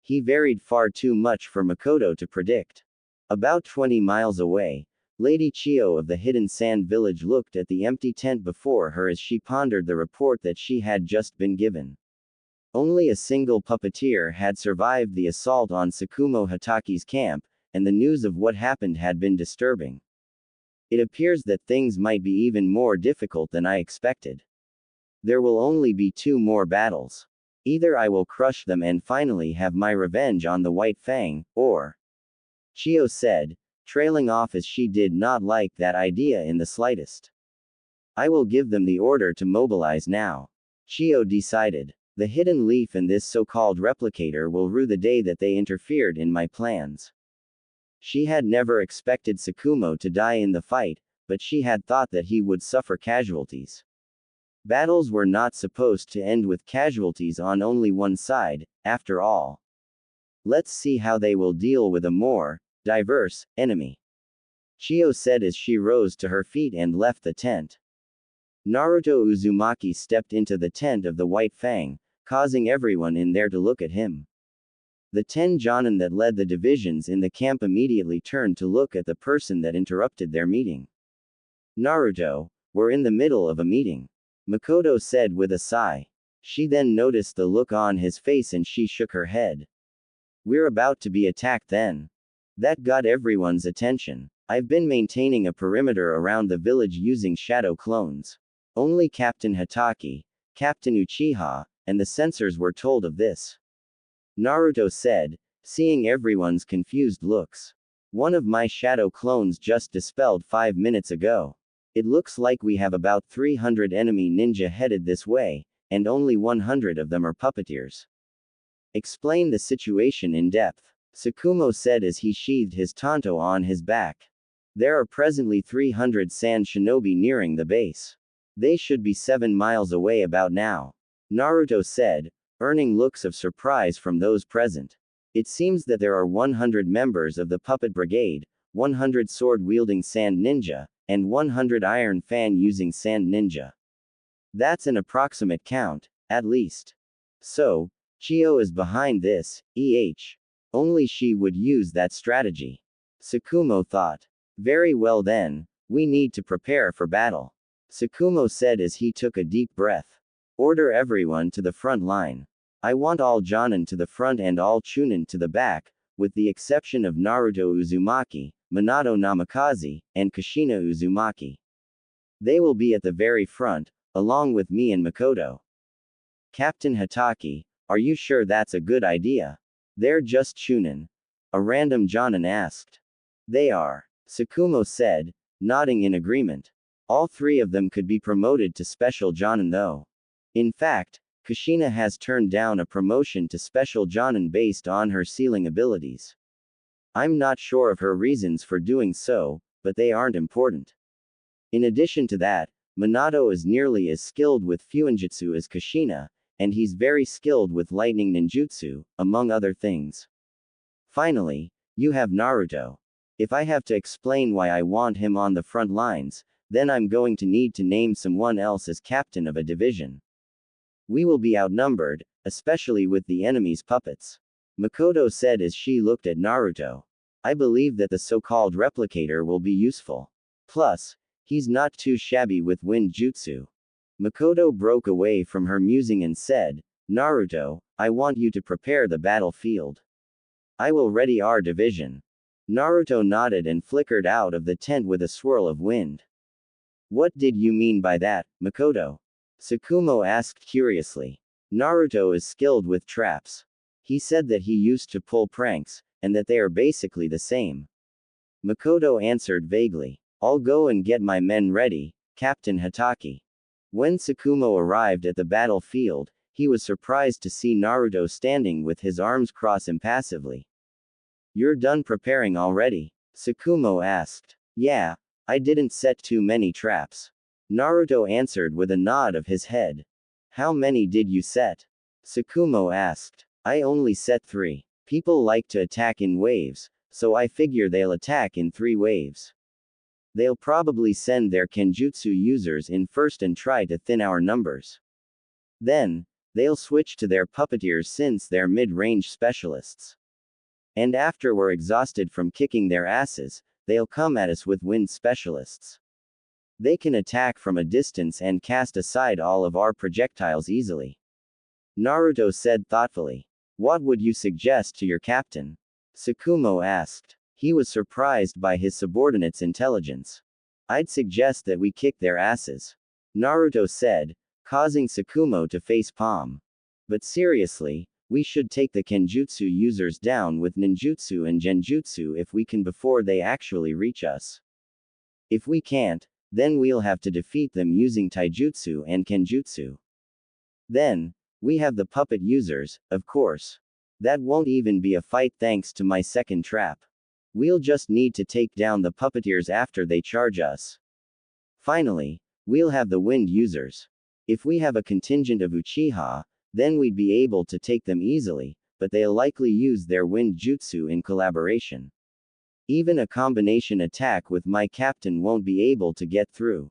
He varied far too much for Makoto to predict. About 20 miles away, Lady Chio of the hidden sand village looked at the empty tent before her as she pondered the report that she had just been given. Only a single puppeteer had survived the assault on Tsukumo Hatake's camp, and the news of what happened had been disturbing. It appears that things might be even more difficult than I expected. There will only be 2 more battles. Either I will crush them and finally have my revenge on the White Fang, or... Chio said, trailing off as she did not like that idea in the slightest. I will give them the order to mobilize now, Chio decided. The hidden leaf and this so-called replicator will rue the day that they interfered in my plans. She had never expected Tsukumo to die in the fight, but she had thought that he would suffer casualties. Battles were not supposed to end with casualties on only one side, after all. Let's see how they will deal with a more diverse enemy, Chio said as she rose to her feet and left the tent. Naruto Uzumaki stepped into the tent of the White Fang, causing everyone in there to look at him. The 10 jonin that led the divisions in the camp immediately turned to look at the person that interrupted their meeting. Naruto, we're in the middle of a meeting, Makoto said with a sigh. She then noticed the look on his face and she shook her head. We're about to be attacked then. That got everyone's attention. I've been maintaining a perimeter around the village using shadow clones. Only Captain Hatake, Captain Uchiha, and the censors were told of this. Naruto said, seeing everyone's confused looks. One of my shadow clones just dispelled 5 minutes ago. It looks like we have about 300 enemy ninja headed this way, and only 100 of them are puppeteers. Explain the situation in depth. Tsukumo said as he sheathed his tanto on his back. There are presently 300 sand shinobi nearing the base. They should be 7 miles away about now. Naruto said, earning looks of surprise from those present. It seems that there are 100 members of the puppet brigade, 100 sword-wielding sand ninja, and 100 iron fan-using sand ninja. That's an approximate count, at least. So, Chio is behind this, Only she would use that strategy. Tsukumo thought. Very well then, we need to prepare for battle. Tsukumo said as he took a deep breath. Order everyone to the front line. I want all Jonin to the front and all Chunin to the back, with the exception of Naruto Uzumaki, Minato Namikaze, and Kushina Uzumaki. They will be at the very front, along with me and Makoto. Captain Hatake, are you sure that's a good idea? They're just Chunin. A random Jonin asked. They are. Tsukumo said, nodding in agreement. All 3 of them could be promoted to Special Jonin though. In fact, Kushina has turned down a promotion to Special Jonin based on her sealing abilities. I'm not sure of her reasons for doing so, but they aren't important. In addition to that, Minato is nearly as skilled with Fuinjutsu as Kushina, and he's very skilled with lightning ninjutsu, among other things. Finally, you have Naruto. If I have to explain why I want him on the front lines, then I'm going to need to name someone else as captain of a division. We will be outnumbered, especially with the enemy's puppets. Makoto said as she looked at Naruto. I believe that the so-called replicator will be useful. Plus, he's not too shabby with wind jutsu. Makoto broke away from her musing and said, Naruto, I want you to prepare the battlefield. I will ready our division. Naruto nodded and flickered out of the tent with a swirl of wind. What did you mean by that, Makoto? Tsukumo asked curiously. Naruto is skilled with traps. He said that he used to pull pranks, and that they are basically the same. Makoto answered vaguely. I'll go and get my men ready, Captain Hatake. When Tsukumo arrived at the battlefield, he was surprised to see Naruto standing with his arms crossed impassively. You're done preparing already? Tsukumo asked. Yeah, I didn't set too many traps. Naruto answered with a nod of his head. How many did you set? Tsukumo asked. I only set 3. People like to attack in waves, so I figure they'll attack in 3 waves. They'll probably send their kenjutsu users in first and try to thin our numbers. Then, they'll switch to their puppeteers since they're mid-range specialists. And after we're exhausted from kicking their asses, they'll come at us with wind specialists. They can attack from a distance and cast aside all of our projectiles easily. Naruto said thoughtfully. What would you suggest to your captain? Tsukumo asked. He was surprised by his subordinate's intelligence. I'd suggest that we kick their asses. Naruto said, causing Tsukumo to face palm. But seriously, we should take the kenjutsu users down with ninjutsu and genjutsu if we can before they actually reach us. If we can't, then we'll have to defeat them using taijutsu and kenjutsu. Then, we have the puppet users, of course. That won't even be a fight thanks to my second trap. We'll just need to take down the puppeteers after they charge us. Finally, we'll have the wind users. If we have a contingent of Uchiha, then we'd be able to take them easily, but they'll likely use their wind jutsu in collaboration. Even a combination attack with my captain won't be able to get through.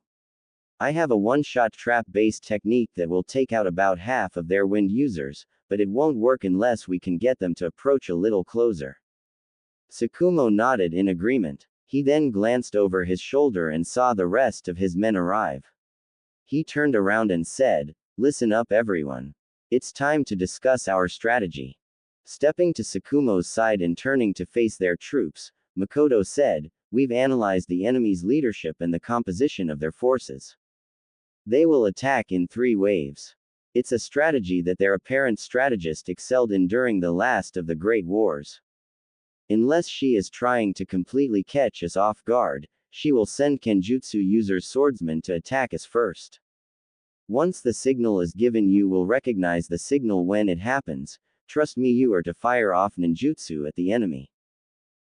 I have a one-shot trap-based technique that will take out about half of their wind users, but it won't work unless we can get them to approach a little closer. Tsukumo nodded in agreement. He then glanced over his shoulder and saw the rest of his men arrive. He turned around and said, "Listen up everyone. It's time to discuss our strategy." Stepping to Tsukumo's side and turning to face their troops, Makoto said, "We've analyzed the enemy's leadership and the composition of their forces. They will attack in 3 waves. It's a strategy that their apparent strategist excelled in during the last of the Great Wars. Unless she is trying to completely catch us off guard, she will send Kenjutsu users swordsmen to attack us first. Once the signal is given, you will recognize the signal when it happens. Trust me, you are to fire off ninjutsu at the enemy.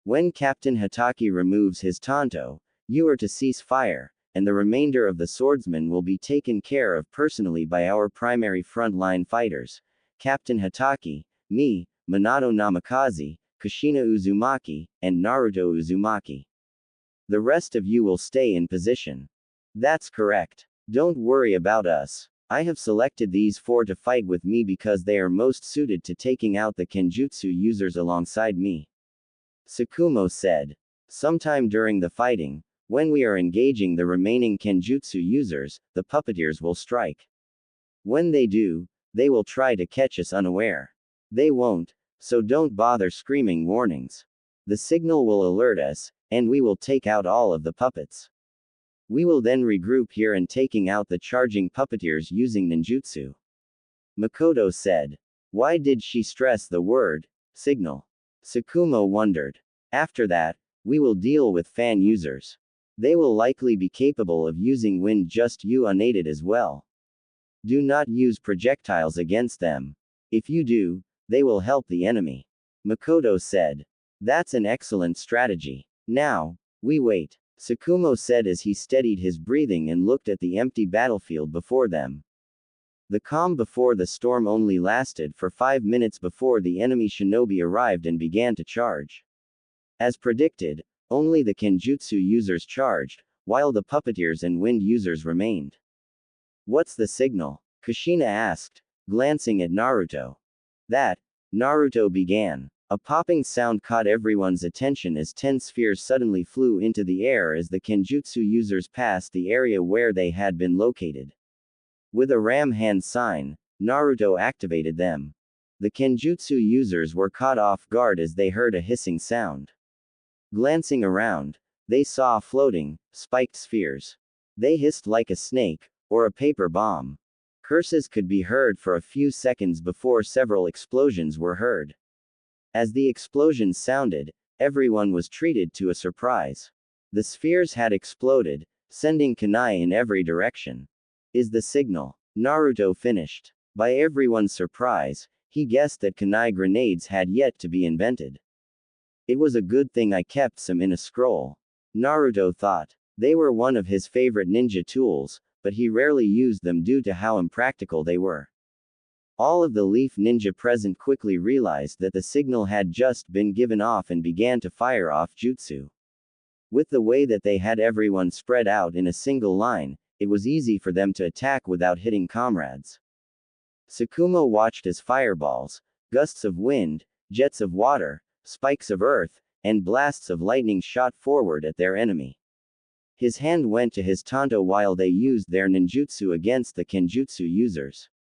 When Captain Hatake removes his tanto, you are to cease fire, and the remainder of the swordsmen will be taken care of personally by our primary front-line fighters, Captain Hatake, me, Minato Namikaze, Kushina Uzumaki, and Naruto Uzumaki. The rest of you will stay in position. That's correct. Don't worry about us. I have selected these 4 to fight with me because they are most suited to taking out the Kenjutsu users alongside me. Tsukumo said. Sometime during the fighting, when we are engaging the remaining Kenjutsu users, the puppeteers will strike. When they do, they will try to catch us unaware. They won't, so don't bother screaming warnings. The signal will alert us, and we will take out all of the puppets. We will then regroup here and taking out the charging puppeteers using ninjutsu. Makoto said. Why did she stress the word signal? Tsukumo wondered. After that, we will deal with fan users. They will likely be capable of using wind just unaided as well. Do not use projectiles against them. If you do, they will help the enemy. Makoto said. That's an excellent strategy. Now, we wait. Tsukumo said as he steadied his breathing and looked at the empty battlefield before them. The calm before the storm only lasted for 5 minutes before the enemy shinobi arrived and began to charge. As predicted, only the Kenjutsu users charged, while the puppeteers and wind users remained. What's the signal? Kushina asked, glancing at Naruto. That, Naruto began. A popping sound caught everyone's attention as 10 spheres suddenly flew into the air as the Kenjutsu users passed the area where they had been located. With a ram hand sign, Naruto activated them. The Kenjutsu users were caught off guard as they heard a hissing sound. Glancing around, they saw floating, spiked spheres. They hissed like a snake, or a paper bomb. Curses could be heard for a few seconds before several explosions were heard. As the explosions sounded, everyone was treated to a surprise. The spheres had exploded, sending kunai in every direction. Is the signal? Naruto finished. By everyone's surprise, he guessed that kunai grenades had yet to be invented. It was a good thing I kept some in a scroll. Naruto thought. They were one of his favorite ninja tools, but he rarely used them due to how impractical they were. All of the Leaf Ninja present quickly realized that the signal had just been given off and began to fire off jutsu. With the way that they had everyone spread out in a single line, it was easy for them to attack without hitting comrades. Tsukumo watched as fireballs, gusts of wind, jets of water, spikes of earth, and blasts of lightning shot forward at their enemy. His hand went to his tanto while they used their ninjutsu against the Kenjutsu users.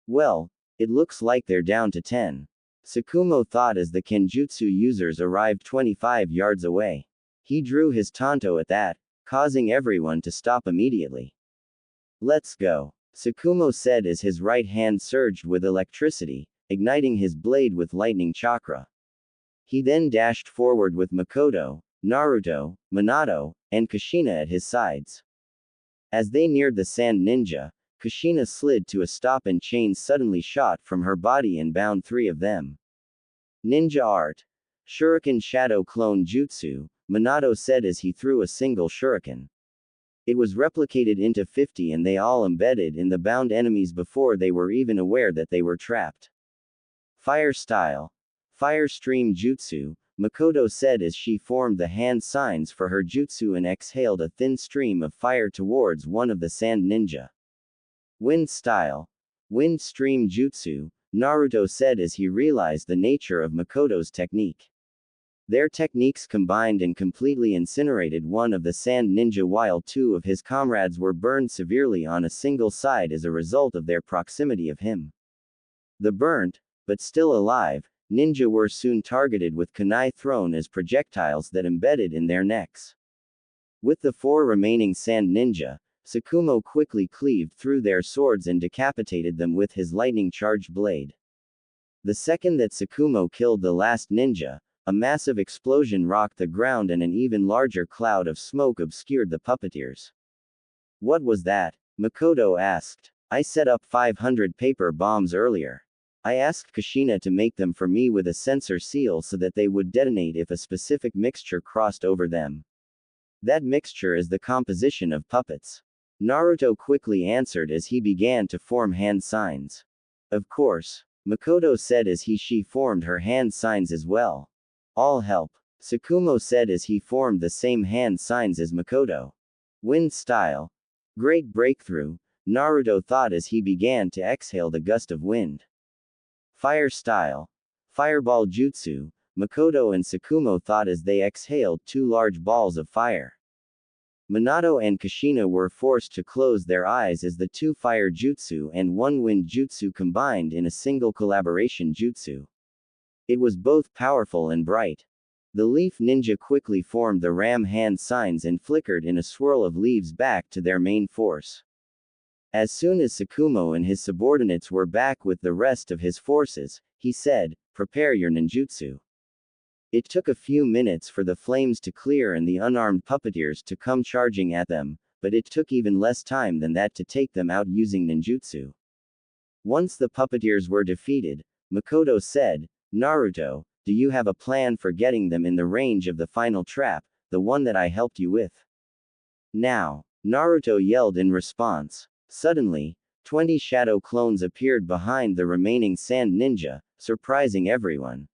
Well, it looks like they're down to 10. Tsukumo thought as the Kenjutsu users arrived 25 yards away. He drew his tanto at that, causing everyone to stop immediately. Let's go. Tsukumo said as his right hand surged with electricity, igniting his blade with lightning chakra. He then dashed forward with Makoto, Naruto, Minato, and Kushina at his sides. As they neared the sand ninja, Kushina slid to a stop and chains suddenly shot from her body and bound 3 of them. Ninja art. Shuriken Shadow Clone Jutsu, Minato said as he threw a single shuriken. It was replicated into 50 and they all embedded in the bound enemies before they were even aware that they were trapped. Fire style. Fire stream jutsu, Makoto said as she formed the hand signs for her jutsu and exhaled a thin stream of fire towards one of the sand ninja. Wind style. Wind stream jutsu, Naruto said as he realized the nature of Makoto's technique. Their techniques combined and completely incinerated one of the sand ninja while 2 of his comrades were burned severely on a single side as a result of their proximity of him. The burnt, but still alive, ninja were soon targeted with kunai thrown as projectiles that embedded in their necks. With the 4 remaining sand ninja, Tsukumo quickly cleaved through their swords and decapitated them with his lightning-charged blade. The second that Tsukumo killed the last ninja, a massive explosion rocked the ground and an even larger cloud of smoke obscured the puppeteers. What was that? Makoto asked. I set up 500 paper bombs earlier. I asked Kushina to make them for me with a sensor seal so that they would detonate if a specific mixture crossed over them. That mixture is the composition of puppets. Naruto quickly answered as he began to form hand signs. Of course, Makoto said as she formed her hand signs as well. All help. Tsukumo said as he formed the same hand signs as Makoto. Wind style. Great breakthrough, Naruto thought as he began to exhale the gust of wind. Fire style. Fireball jutsu, Makoto and Tsukumo thought as they exhaled 2 large balls of fire. Minato and Kushina were forced to close their eyes as the 2 fire jutsu and 1 wind jutsu combined in a single collaboration jutsu. It was both powerful and bright. The leaf ninja quickly formed the ram hand signs and flickered in a swirl of leaves back to their main force. As soon as Tsukumo and his subordinates were back with the rest of his forces, he said, "Prepare your ninjutsu." It took a few minutes for the flames to clear and the unarmed puppeteers to come charging at them, but it took even less time than that to take them out using ninjutsu. Once the puppeteers were defeated, Makoto said, "Naruto, do you have a plan for getting them in the range of the final trap, the one that I helped you with?" "Now," Naruto yelled in response. Suddenly, 20 shadow clones appeared behind the remaining sand ninja, surprising everyone.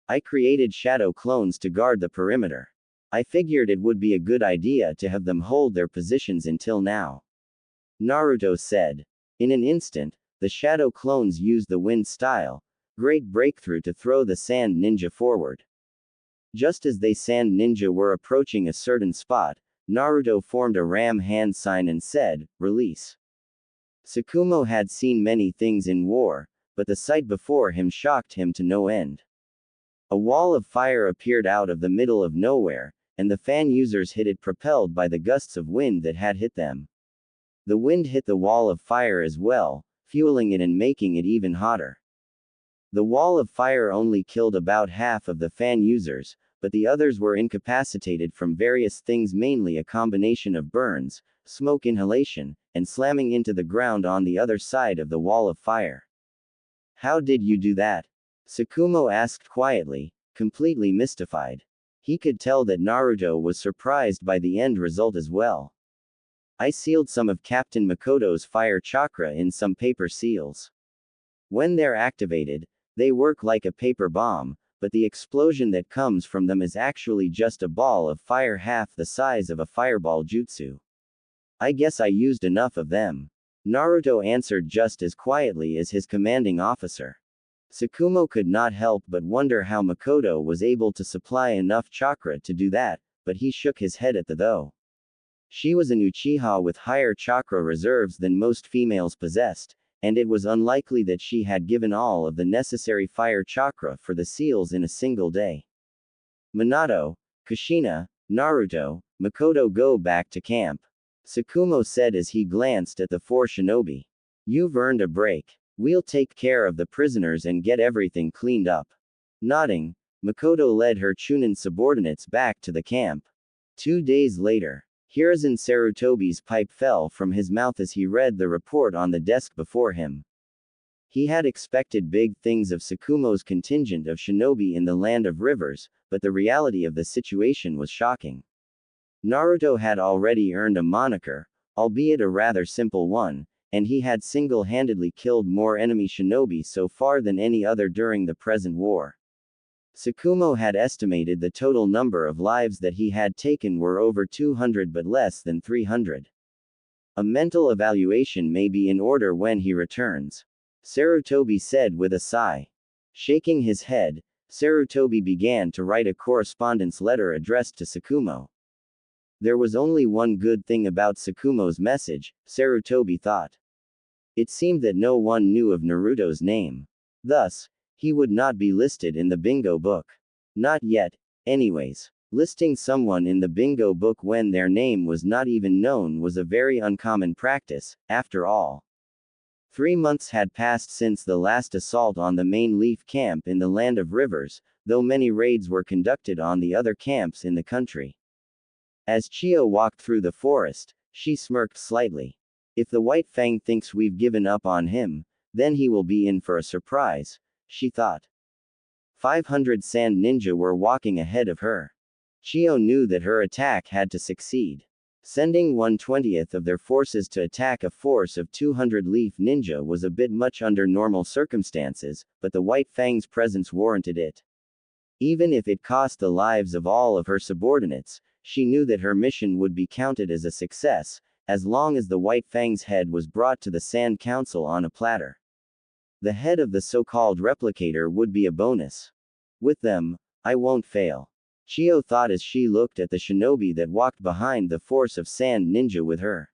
I created shadow clones to guard the perimeter. I figured it would be a good idea to have them hold their positions until now. Naruto said. In an instant, the shadow clones used the wind style, great breakthrough to throw the sand ninja forward. Just as they sand ninja were approaching a certain spot, Naruto formed a ram hand sign and said, "Release." Tsukumo had seen many things in war, but the sight before him shocked him to no end. A wall of fire appeared out of the middle of nowhere, and the fan users hit it propelled by the gusts of wind that had hit them. The wind hit the wall of fire as well, fueling it and making it even hotter. The wall of fire only killed about half of the fan users, but the others were incapacitated from various things, mainly a combination of burns, smoke inhalation, and slamming into the ground on the other side of the wall of fire. "How did you do that?" Tsukumo asked quietly, completely mystified. He could tell that Naruto was surprised by the end result as well. "I sealed some of Captain Makoto's fire chakra in some paper seals. When they're activated, they work like a paper bomb, but the explosion that comes from them is actually just a ball of fire half the size of a fireball jutsu. I guess I used enough of them." Naruto answered just as quietly as his commanding officer. Tsukumo could not help but wonder how Makoto was able to supply enough chakra to do that, but he shook his head at the though. She was an Uchiha with higher chakra reserves than most females possessed, and it was unlikely that she had given all of the necessary fire chakra for the seals in a single day. "Minato, Kushina, Naruto, Makoto, go back to camp," Tsukumo said as he glanced at the 4 shinobi. "You've earned a break. We'll take care of the prisoners and get everything cleaned up." Nodding, Makoto led her Chunin subordinates back to the camp. 2 days later, Hiruzen Sarutobi's pipe fell from his mouth as he read the report on the desk before him. He had expected big things of Tsukumo's contingent of shinobi in the land of rivers, but the reality of the situation was shocking. Naruto had already earned a moniker, albeit a rather simple one, and he had single-handedly killed more enemy shinobi so far than any other during the present war. Tsukumo had estimated the total number of lives that he had taken were over 200 but less than 300. "A mental evaluation may be in order when he returns," Sarutobi said with a sigh. Shaking his head, Sarutobi began to write a correspondence letter addressed to Tsukumo. There was only one good thing about Tsukumo's message, Sarutobi thought. It seemed that no one knew of Naruto's name. Thus, he would not be listed in the bingo book. Not yet, anyways. Listing someone in the bingo book when their name was not even known was a very uncommon practice, after all. 3 months had passed since the last assault on the main Leaf camp in the Land of Rivers, though many raids were conducted on the other camps in the country. As Chio walked through the forest, she smirked slightly. If the White Fang thinks we've given up on him, then he will be in for a surprise, she thought. 500 sand ninja were walking ahead of her. Chio knew that her attack had to succeed. Sending 1/20th of their forces to attack a force of 200 Leaf ninja was a bit much under normal circumstances, but the White Fang's presence warranted it. Even if it cost the lives of all of her subordinates, she knew that her mission would be counted as a success, as long as the White Fang's head was brought to the Sand Council on a platter. The head of the so-called replicator would be a bonus. With them, I won't fail. Chio thought as she looked at the shinobi that walked behind the force of sand ninja with her.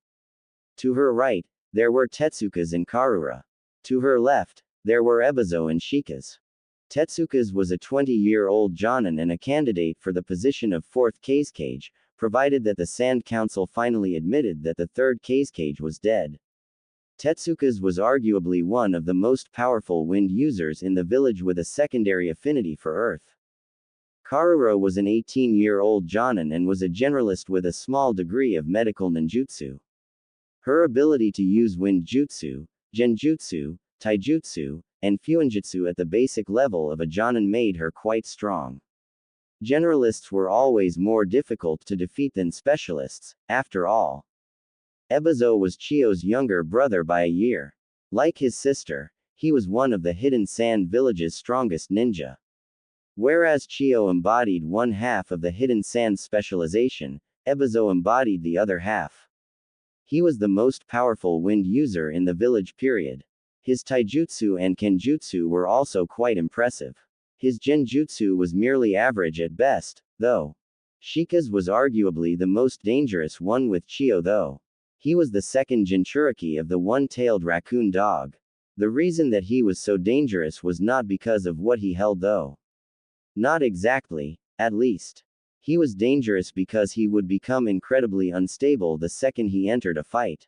To her right, there were Tetsuka's and Karura. To her left, there were Ebizo and Shika's. Tetsuka's was a 20-year-old jonin and a candidate for the position of 4th Kazekage, provided that the Sand Council finally admitted that the 3rd Kazekage was dead. Tetsuka's was arguably one of the most powerful wind users in the village with a secondary affinity for earth. Karura was an 18-year-old jonin and was a generalist with a small degree of medical ninjutsu. Her ability to use wind jutsu, genjutsu, taijutsu, and fuinjutsu at the basic level of a jonin made her quite strong. Generalists were always more difficult to defeat than specialists, after all. Ebizo was Chio's younger brother by a year. Like his sister, he was one of the Hidden Sand Village's strongest ninja. Whereas Chio embodied one half of the Hidden Sand specialization, Ebizo embodied the other half. He was the most powerful wind user in the village period. His taijutsu and kenjutsu were also quite impressive. His genjutsu was merely average at best, though. Shika's was arguably the most dangerous one with Chio though. He was the second Jinchuriki of the one-tailed raccoon dog. The reason that he was so dangerous was not because of what he held though. Not exactly, at least. He was dangerous because he would become incredibly unstable the second he entered a fight.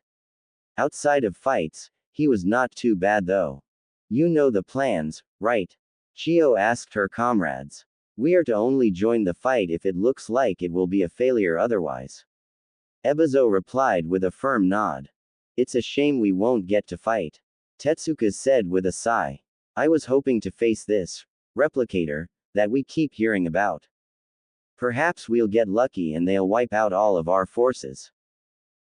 Outside of fights, he was not too bad though. You know the plans, right? Chio asked her comrades. We are to only join the fight if it looks like it will be a failure otherwise. Ebizo replied with a firm nod. It's a shame we won't get to fight. Tetsuka said with a sigh. I was hoping to face this replicator that we keep hearing about. Perhaps we'll get lucky and they'll wipe out all of our forces.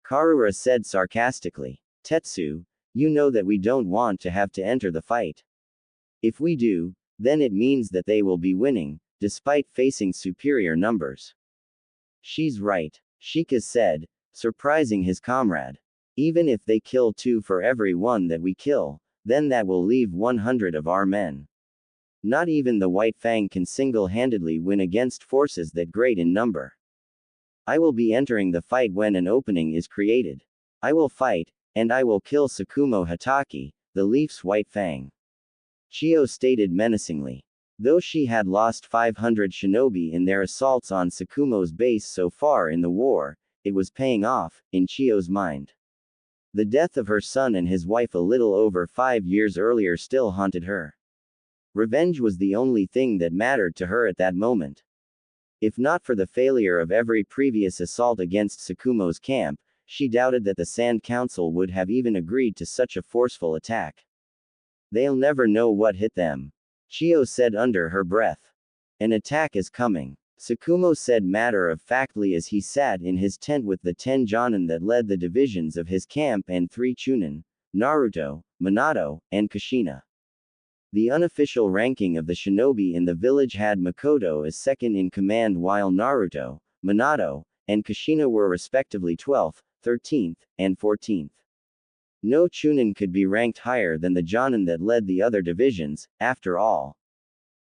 Karura said sarcastically. Tetsu, you know that we don't want to have to enter the fight. If we do, then it means that they will be winning, despite facing superior numbers. She's right, Shika said, surprising his comrade. Even if they kill 2 for every 1 that we kill, then that will leave 100 of our men. Not even the White Fang can single-handedly win against forces that great in number. I will be entering the fight when an opening is created. I will fight, and I will kill Tsukumo Hatake, the Leaf's White Fang. Chio stated menacingly. Though she had lost 500 shinobi in their assaults on Tsukumo's base so far in the war, it was paying off, in Chio's mind. The death of her son and his wife a little over 5 years earlier still haunted her. Revenge was the only thing that mattered to her at that moment. If not for the failure of every previous assault against Tsukumo's camp, she doubted that the Sand Council would have even agreed to such a forceful attack. They'll never know what hit them. Chio said under her breath. An attack is coming. Tsukumo said matter-of-factly as he sat in his tent with the 10 jonin that led the divisions of his camp and 3 chunin, Naruto, Minato, and Kushina. The unofficial ranking of the shinobi in the village had Makoto as second in command while Naruto, Minato, and Kushina were respectively 12th, 13th, and 14th. No chunin could be ranked higher than the jonin that led the other divisions, after all.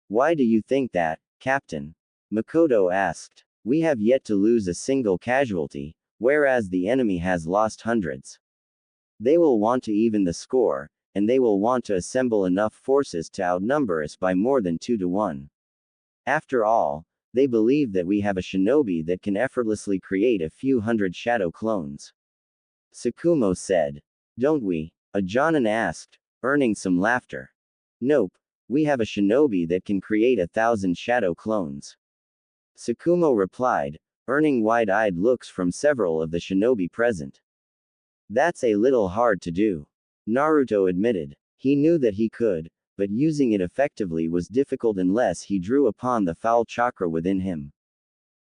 Why do you think that, Captain? Makoto asked. We have yet to lose a single casualty, whereas the enemy has lost hundreds. They will want to even the score, and they will want to assemble enough forces to outnumber us by more than 2 to 1. After all, They believe that we have a shinobi that can effortlessly create a few hundred shadow clones. Tsukumo said. Don't we? A Jonin asked, earning some laughter. Nope. We have a shinobi that can create 1,000 shadow clones. Tsukumo replied, earning wide-eyed looks from several of the shinobi present. That's a little hard to do. Naruto admitted. He knew that he could, but using it effectively was difficult unless he drew upon the foul chakra within him.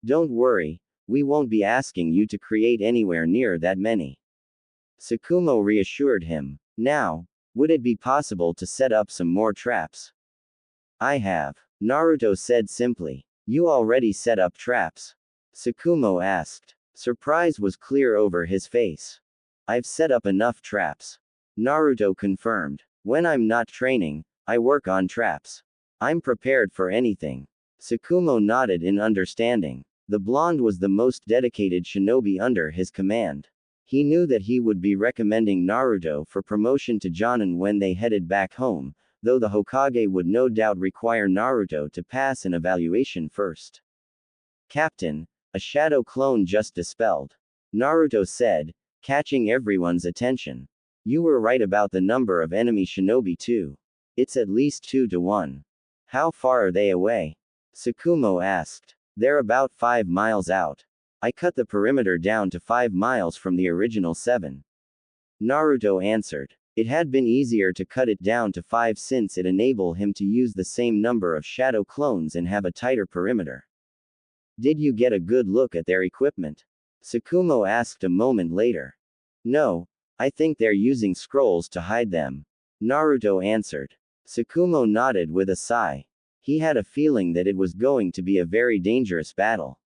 Don't worry, we won't be asking you to create anywhere near that many. Tsukumo reassured him. Now, would it be possible to set up some more traps? I have. Naruto said simply. You already set up traps? Tsukumo asked. Surprise was clear over his face. I've set up enough traps. Naruto confirmed. When I'm not training, I work on traps. I'm prepared for anything. Tsukumo nodded in understanding. The blonde was the most dedicated shinobi under his command. He knew that he would be recommending Naruto for promotion to Jonin when they headed back home, though the Hokage would no doubt require Naruto to pass an evaluation first. Captain, a shadow clone just dispelled. Naruto said, catching everyone's attention. You were right about the number of enemy shinobi too. It's at least 2 to 1. How far are they away? Tsukumo asked. They're about 5 miles out. I cut the perimeter down to 5 miles from the original 7. Naruto answered. It had been easier to cut it down to 5 since it enabled him to use the same number of shadow clones and have a tighter perimeter. Did you get a good look at their equipment? Tsukumo asked a moment later. No, I think they're using scrolls to hide them. Naruto answered. Tsukumo nodded with a sigh. He had a feeling that it was going to be a very dangerous battle.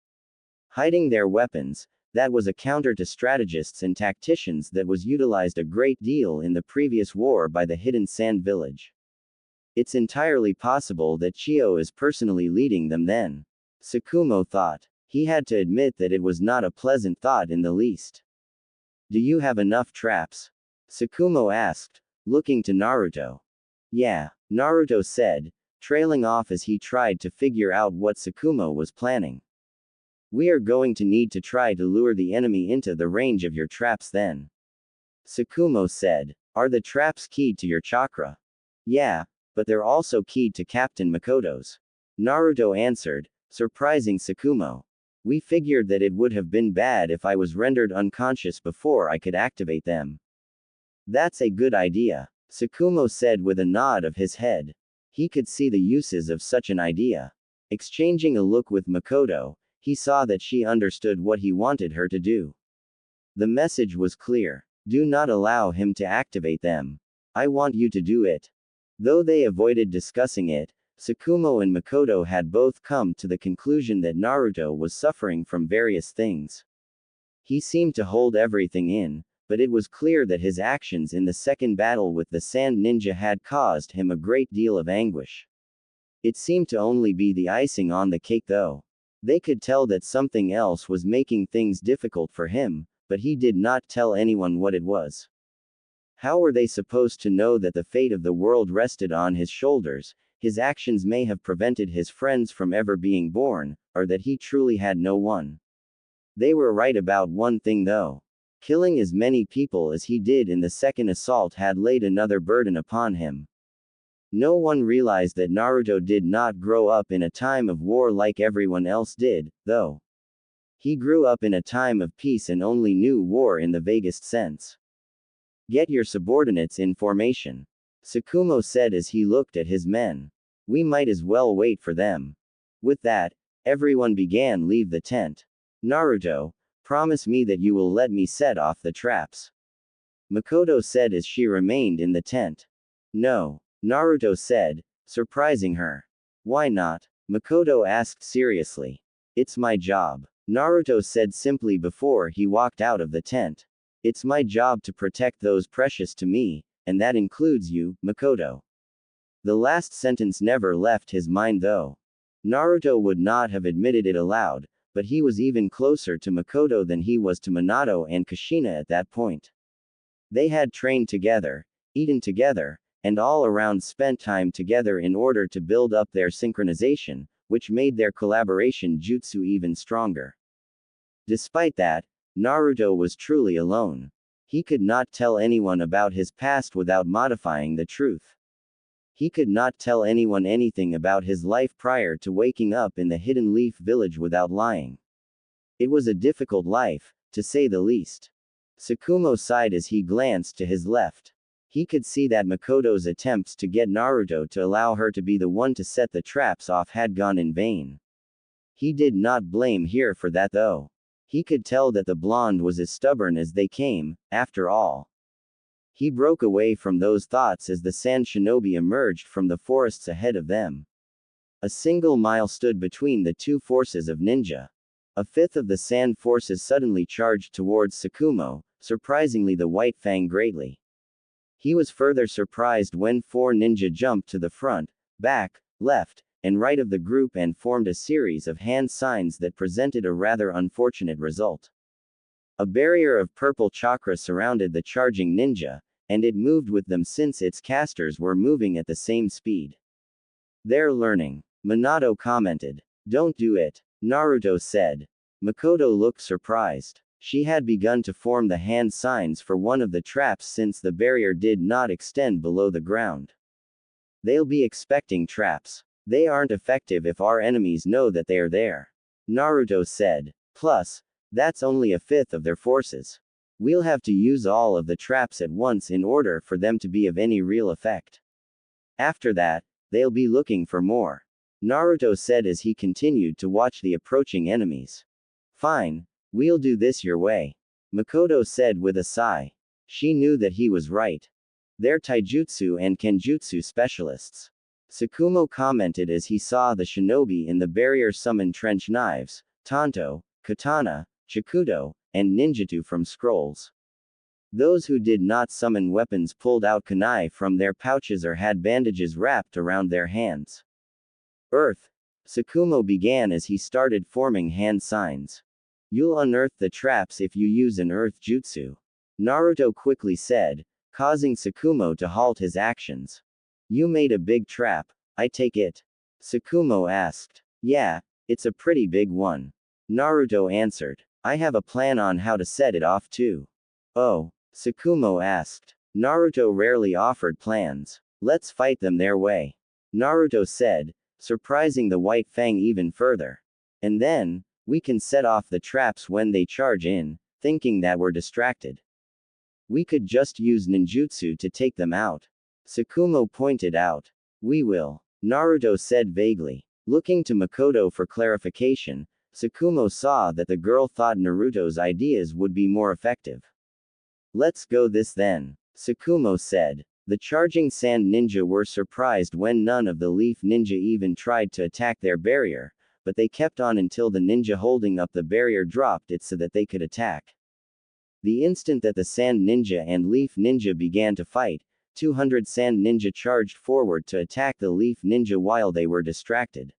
Hiding their weapons, that was a counter to strategists and tacticians that was utilized a great deal in the previous war by the hidden sand village. It's entirely possible that Chio is personally leading them then. Tsukumo thought. He had to admit that it was not a pleasant thought in the least. Do you have enough traps? Tsukumo asked, looking to Naruto. Yeah, Naruto said, trailing off as he tried to figure out what Tsukumo was planning. We are going to need to try to lure the enemy into the range of your traps then. Tsukumo said. Are the traps keyed to your chakra? Yeah, but they're also keyed to Captain Makoto's. Naruto answered, surprising Tsukumo. We figured that it would have been bad if I was rendered unconscious before I could activate them. That's a good idea, Tsukumo said with a nod of his head. He could see the uses of such an idea. Exchanging a look with Makoto, he saw that she understood what he wanted her to do. The message was clear. Do not allow him to activate them. I want you to do it. Though they avoided discussing it, Tsukumo and Makoto had both come to the conclusion that Naruto was suffering from various things. He seemed to hold everything in, but it was clear that his actions in the second battle with the Sand Ninja had caused him a great deal of anguish. It seemed to only be the icing on the cake though. They could tell that something else was making things difficult for him, but he did not tell anyone what it was. How were they supposed to know that the fate of the world rested on his shoulders? His actions may have prevented his friends from ever being born, or that he truly had no one. They were right about one thing though. Killing as many people as he did in the second assault had laid another burden upon him. No one realized that Naruto did not grow up in a time of war like everyone else did, though. He grew up in a time of peace and only knew war in the vaguest sense. Get your subordinates in formation, Tsukumo said as he looked at his men. We might as well wait for them. With that, everyone began leave the tent. Naruto, promise me that you will let me set off the traps. Makoto said as she remained in the tent. No, Naruto said, surprising her. Why not? Makoto asked seriously. It's my job, Naruto said simply before he walked out of the tent. It's my job to protect those precious to me, and that includes you, Makoto. The last sentence never left his mind though. Naruto would not have admitted it aloud, but he was even closer to Makoto than he was to Minato and Kushina at that point. They had trained together, eaten together, and all around spent time together in order to build up their synchronization, which made their collaboration jutsu even stronger. Despite that, Naruto was truly alone. He could not tell anyone about his past without modifying the truth. He could not tell anyone anything about his life prior to waking up in the Hidden Leaf Village without lying. It was a difficult life, to say the least. Tsukumo sighed as he glanced to his left. He could see that Makoto's attempts to get Naruto to allow her to be the one to set the traps off had gone in vain. He did not blame her for that though. He could tell that the blonde was as stubborn as they came, after all. He broke away from those thoughts as the sand shinobi emerged from the forests ahead of them. A single mile stood between the two forces of ninja. A fifth of the sand forces suddenly charged towards Tsukumo, surprisingly the White Fang greatly. He was further surprised when 4 ninja jumped to the front, back, left, and right of the group and formed a series of hand signs that presented a rather unfortunate result. A barrier of purple chakra surrounded the charging ninja, and it moved with them since its casters were moving at the same speed. "They're learning," Minato commented. "Don't do it," Naruto said. Makoto looked surprised. She had begun to form the hand signs for one of the traps since the barrier did not extend below the ground. "They'll be expecting traps. They aren't effective if our enemies know that they are there," Naruto said. "Plus, that's only a fifth of their forces. We'll have to use all of the traps at once in order for them to be of any real effect. After that, they'll be looking for more," Naruto said as he continued to watch the approaching enemies. "Fine, we'll do this your way," Makoto said with a sigh. She knew that he was right. "They're taijutsu and kenjutsu specialists," Tsukumo commented as he saw the shinobi in the barrier summon trench knives, tanto, katana, chikudo, and ninjutsu from scrolls. Those who did not summon weapons pulled out kunai from their pouches or had bandages wrapped around their hands. "Earth," Tsukumo began as he started forming hand signs. "You'll unearth the traps if you use an earth jutsu," Naruto quickly said, causing Tsukumo to halt his actions. "You made a big trap, I take it?" Tsukumo asked. "Yeah, it's a pretty big one," Naruto answered. "I have a plan on how to set it off too." "Oh?" Tsukumo asked. Naruto rarely offered plans. "Let's fight them their way," Naruto said, surprising the White Fang even further. "And then, we can set off the traps when they charge in, thinking that we're distracted. We could just use ninjutsu to take them out," Tsukumo pointed out. "We will," Naruto said vaguely. Looking to Makoto for clarification, Tsukumo saw that the girl thought Naruto's ideas would be more effective. "Let's go this then," Tsukumo said. The charging sand ninja were surprised when none of the leaf ninja even tried to attack their barrier, but they kept on until the ninja holding up the barrier dropped it so that they could attack. The instant that the sand ninja and leaf ninja began to fight, 200 sand ninja charged forward to attack the leaf ninja while they were distracted.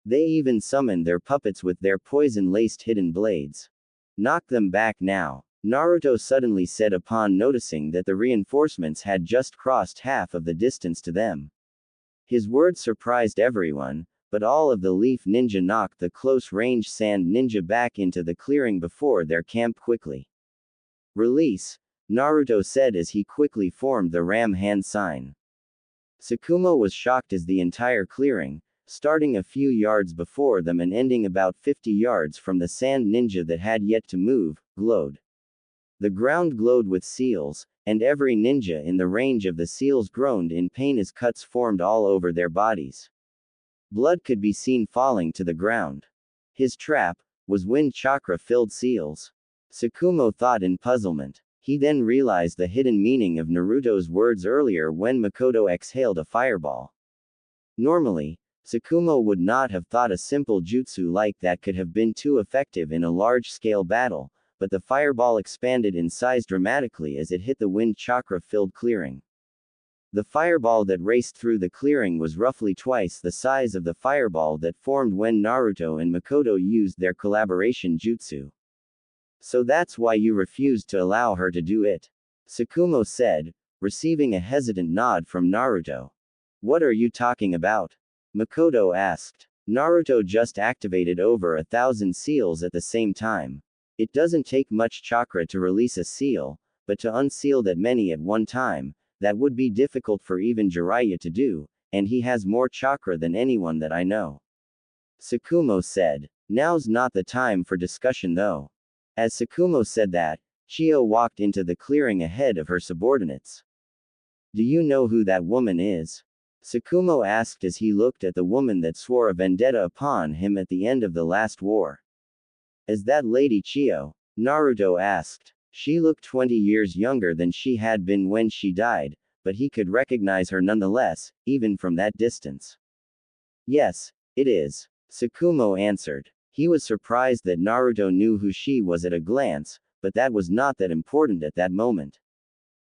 They even summoned their puppets with their poison-laced hidden blades. "Knock them back now," Naruto suddenly said upon noticing that the reinforcements had just crossed half of the distance to them. His words surprised everyone, but all of the leaf ninja knocked the close-range sand ninja back into the clearing before their camp quickly. "Release," Naruto said as he quickly formed the ram hand sign. Tsukumo was shocked as the entire clearing, starting a few yards before them and ending about 50 yards from the sand ninja that had yet to move, glowed. The ground glowed with seals, and every ninja in the range of the seals groaned in pain as cuts formed all over their bodies. Blood could be seen falling to the ground. His trap was wind chakra-filled seals. Tsukumo thought in puzzlement. He then realized the hidden meaning of Naruto's words earlier when Makoto exhaled a fireball. Normally, Tsukumo would not have thought a simple jutsu like that could have been too effective in a large-scale battle, but the fireball expanded in size dramatically as it hit the wind chakra-filled clearing. The fireball that raced through the clearing was roughly twice the size of the fireball that formed when Naruto and Makoto used their collaboration jutsu. "So that's why you refused to allow her to do it," Tsukumo said, receiving a hesitant nod from Naruto. "What are you talking about?" Makoto asked. Naruto just activated over 1,000 seals at the same time. It doesn't take much chakra to release a seal, but to unseal that many at one time, that would be difficult for even Jiraiya to do, and he has more chakra than anyone that I know. Tsukumo said. Now's not the time for discussion though. As Tsukumo said that, Chio walked into the clearing ahead of her subordinates. Do you know who that woman is? Tsukumo asked as he looked at the woman that swore a vendetta upon him at the end of the last war. Is that Lady Chio? Naruto asked. She looked 20 years younger than she had been when she died, but he could recognize her nonetheless, even from that distance. Yes, it is. Tsukumo answered. He was surprised that Naruto knew who she was at a glance, but that was not that important at that moment.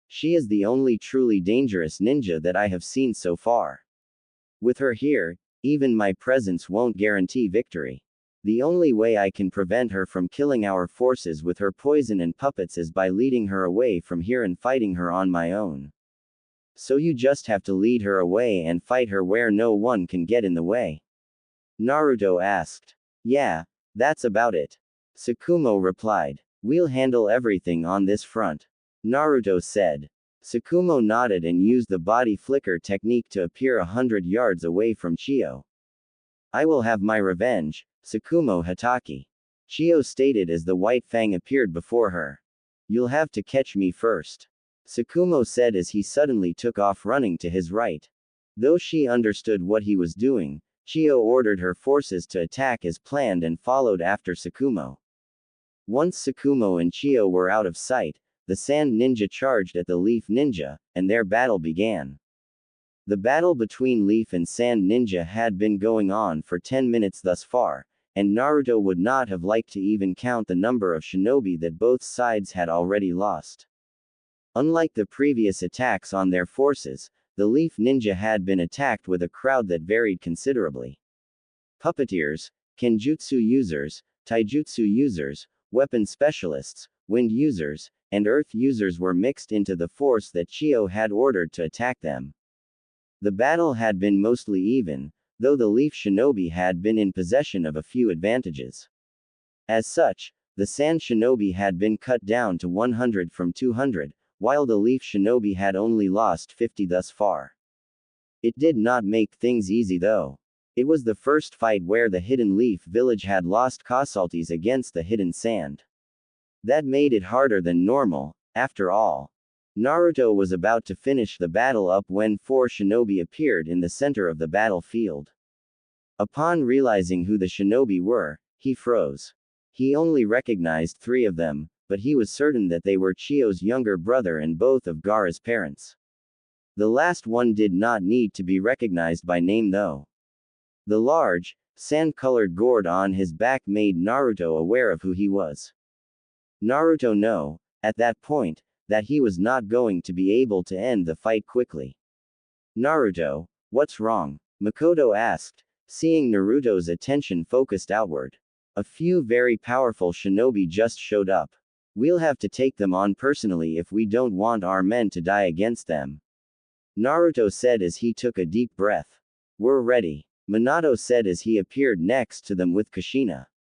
She is the only truly dangerous ninja that I have seen so far. With her here, even my presence won't guarantee victory. The only way I can prevent her from killing our forces with her poison and puppets is by leading her away from here and fighting her on my own. So you just have to lead her away and fight her where no one can get in the way. Naruto asked. Yeah, that's about it. Tsukumo replied. We'll handle everything on this front. Naruto said. Tsukumo nodded and used the body flicker technique to appear 100 yards away from Chio. I will have my revenge, Tsukumo Hatake. Chio stated as the white fang appeared before her. You'll have to catch me first. Tsukumo said as he suddenly took off running to his right. Though she understood what he was doing, Chio ordered her forces to attack as planned and followed after Tsukumo. Once Tsukumo and Chio were out of sight, the Sand Ninja charged at the Leaf Ninja, and their battle began. The battle between Leaf and Sand Ninja had been going on for 10 minutes thus far, and Naruto would not have liked to even count the number of shinobi that both sides had already lost. Unlike the previous attacks on their forces, the Leaf Ninja had been attacked with a crowd that varied considerably. Puppeteers, Kenjutsu users, Taijutsu users, weapon specialists, wind users, and earth users were mixed into the force that Chio had ordered to attack them. The battle had been mostly even, though the Leaf Shinobi had been in possession of a few advantages. As such, the Sand Shinobi had been cut down to 100 from 200, while the Leaf Shinobi had only lost 50 thus far. It did not make things easy though. It was the first fight where the Hidden Leaf Village had lost casualties against the Hidden Sand. That made it harder than normal, after all. Naruto was about to finish the battle up when 4 shinobi appeared in the center of the battlefield. Upon realizing who the shinobi were, he froze. He only recognized 3 of them, but he was certain that they were Chio's younger brother and both of Gaara's parents. The last one did not need to be recognized by name though. The large, sand-colored gourd on his back made Naruto aware of who he was. Naruto knew, at that point, that he was not going to be able to end the fight quickly. Naruto, what's wrong? Makoto asked, seeing Naruto's attention focused outward. A few very powerful shinobi just showed up. We'll have to take them on personally if we don't want our men to die against them. Naruto said as he took a deep breath. We're ready, Minato said as he appeared next to them with Kushina.